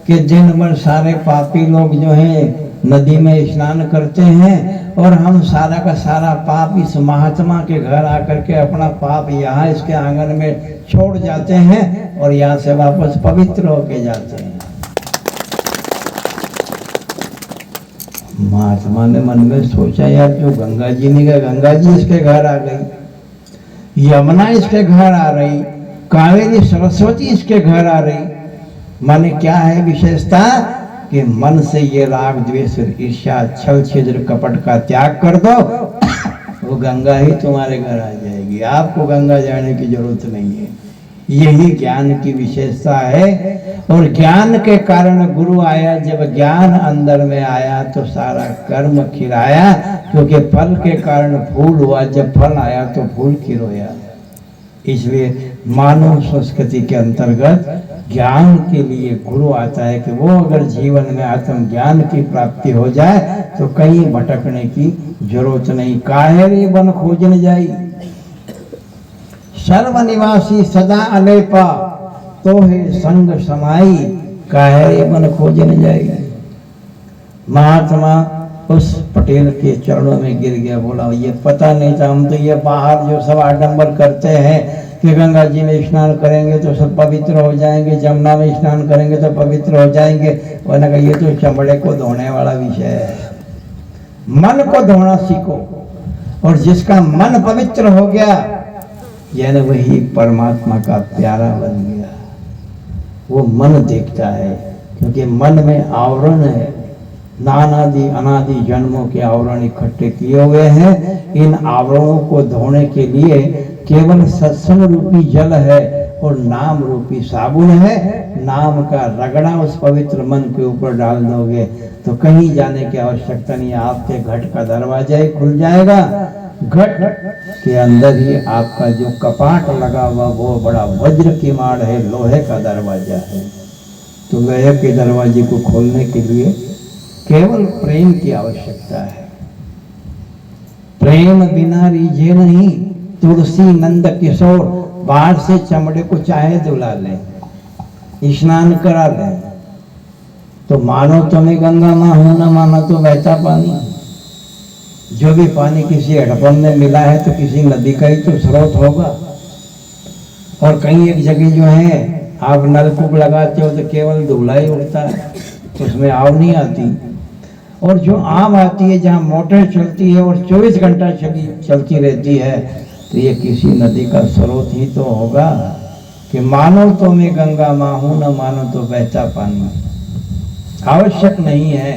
कि दिन भर सारे पापी लोग जो हैं नदी में स्नान करते हैं और हम सारा का सारा पाप इस महात्मा के घर आकर के अपना पाप यहाँ इसके आंगन में छोड़ जाते हैं और यहाँ से वापस पवित्र होके जाते हैं। महात्मा ने मन में सोचा, यार जो गंगा जी नहीं गए, गंगा जी इसके घर आ गई, यमुना इसके घर आ रही, कावेरी सरस्वती इसके घर आ रही। माने क्या है विशेषता कि मन से ये राग द्वेष ईर्ष्या छल छिद्र कपट का त्याग कर दो, वो गंगा ही तुम्हारे घर आ जाएगी। आपको गंगा जाने की जरूरत नहीं है। यही ज्ञान की विशेषता है। और ज्ञान के कारण गुरु आया। जब ज्ञान अंदर में आया तो सारा कर्म खिलाया, क्योंकि फल के कारण फूल हुआ, जब फल आया तो फूल खिरोया। इसलिए मानव संस्कृति के अंतर्गत ज्ञान के लिए गुरु आता है कि वो अगर जीवन में आत्म ज्ञान की प्राप्ति हो जाए तो कहीं भटकने की जरूरत नहीं। काहेरी बन खोजन जाई, सर्वनिवासी सदा अलेपा, तो है संग समाई, काहेरी बन खोजन जाई। महात्मा उस पटेल के चरणों में गिर गया, बोला ये पता नहीं था, हम तो ये बाहर जो सब आडंबर करते हैं कि गंगा जी में स्नान करेंगे तो सब पवित्र हो जाएंगे, जमुना में स्नान करेंगे तो पवित्र हो जाएंगे, वरना ये तो चमड़े को धोने वाला विषय है। मन को धोना सीखो, और जिसका मन पवित्र हो गया यानी वही परमात्मा का प्यारा बन गया। वो मन देखता है, क्योंकि मन में आवरण है, नानादि अनादि जन्मों के आवरण इकट्ठे किए हुए हैं। इन आवरणों को धोने के लिए केवल सत्संग रूपी जल है और नाम रूपी साबुन है। नाम का रगड़ा उस पवित्र मन के ऊपर डाल दोगे तो कहीं जाने की आवश्यकता नहीं, आपके घट का दरवाजा ही खुल जाएगा। घट के अंदर ही आपका जो कपाट लगा हुआ वो बड़ा वज्र की माड़ है, लोहे का दरवाजा है। तो लोहे के दरवाजे को खोलने के लिए केवल प्रेम की आवश्यकता है। प्रेम बिना रीझे नहीं। तुलसी नंद किशोर बाहर से चमड़े को चाहे धुला लें, स्नान करा लें, तो मानो तुम्हें गंगा माँ हो, न मानो तो बहता पानी। जो भी पानी किसी हड़पन में मिला है तो किसी नदी का ही तो स्रोत होगा। और कहीं एक जगह जो है आप नलकूप लगाते हो तो केवल धुला ही उड़ता है, उसमें आव नहीं आती। और जो आम आती है जहाँ मोटर चलती है और 24 घंटा चलती रहती है, तो ये किसी नदी का स्रोत ही तो होगा। कि मानो तो मैं गंगा माँ हूँ, न मानो तो बहता पानी। आवश्यक नहीं है,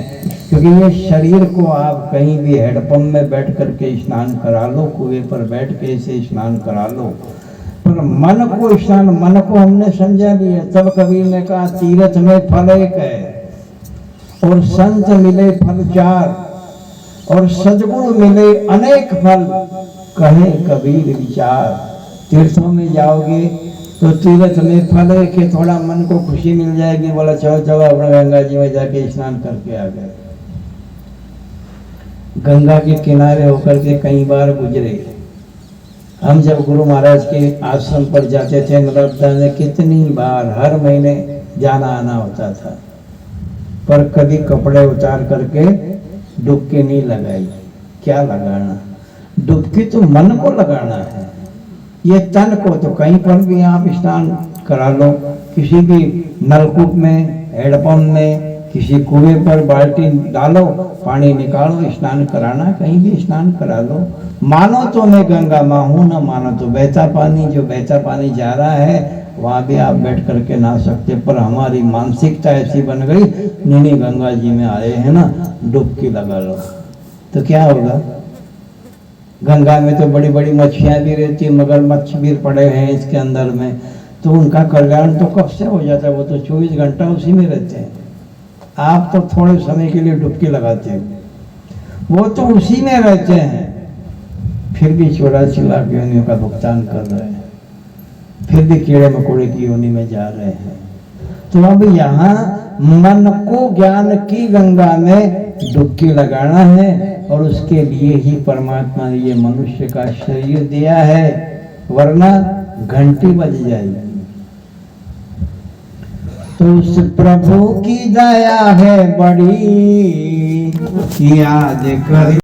क्योंकि ये शरीर को आप कहीं भी हेडपंप में बैठ करके स्नान करा लो, कुएं पर बैठ के इसे स्नान करा लो, मन को स्नान, मन को हमने समझा लिया। तब कबीर ने कहा तीर्थ में फल एक है और संत मिले फल चार और सद्गुरु मिले अनेक फल, कहे कबीर विचार। तीर्थों में जाओगे तो तीर्थ में फल है कि थोड़ा मन को खुशी मिल जाएगी, बोला चलो चलो अपना गंगा जी में जाके स्नान करके आ गए। गंगा के किनारे होकर के कई बार गुजरे। हम जब गुरु महाराज के आश्रम पर जाते थे नर्मदा में, कितनी बार हर महीने जाना आना होता था, पर कभी कपड़े उतार करके डुबकी नहीं लगाई। क्या लगाना, डुबकी तो मन को लगाना है, ये तन को तो कहीं पर भी आप स्नान करा लो, किसी भी नलकूप में, हेडपंप में, किसी कुएं पर बाल्टी डालो, पानी निकालो, स्नान कराना कहीं भी स्नान करा लो। मानो तो मैं गंगा माँ हूँ, ना मानो तो बहता पानी, जो बहता पानी जा रहा है वहाँ भी आप बैठ करके नहा सकते। पर हमारी मानसिकता ऐसी बन गई, नहीं गंगा जी में आए हैं ना, डुबकी लगा लो। तो क्या होगा, गंगा में तो बड़ी बड़ी मछलियाँ भी रहती है, मगरमच्छ भी पड़े हैं इसके अंदर में, तो उनका कल्याण तो कब से हो जाता है, वो तो 24 घंटा उसी में रहते हैं। आप तो थोड़े समय के लिए डुबकी लगाते हैं, वो तो उसी में रहते हैं, फिर भी 84 लाख योनियों का भुगतान कर रहे हैं, फिर भी कीड़े मकोड़े की योनि में जा रहे हैं। तो अब यहाँ मन को ज्ञान की गंगा में डुबकी लगाना है, और उसके लिए ही परमात्मा ने ये मनुष्य का शरीर दिया है, वरना घंटी बज जाएगी। तो उस प्रभु की दया है बड़ी, याद कर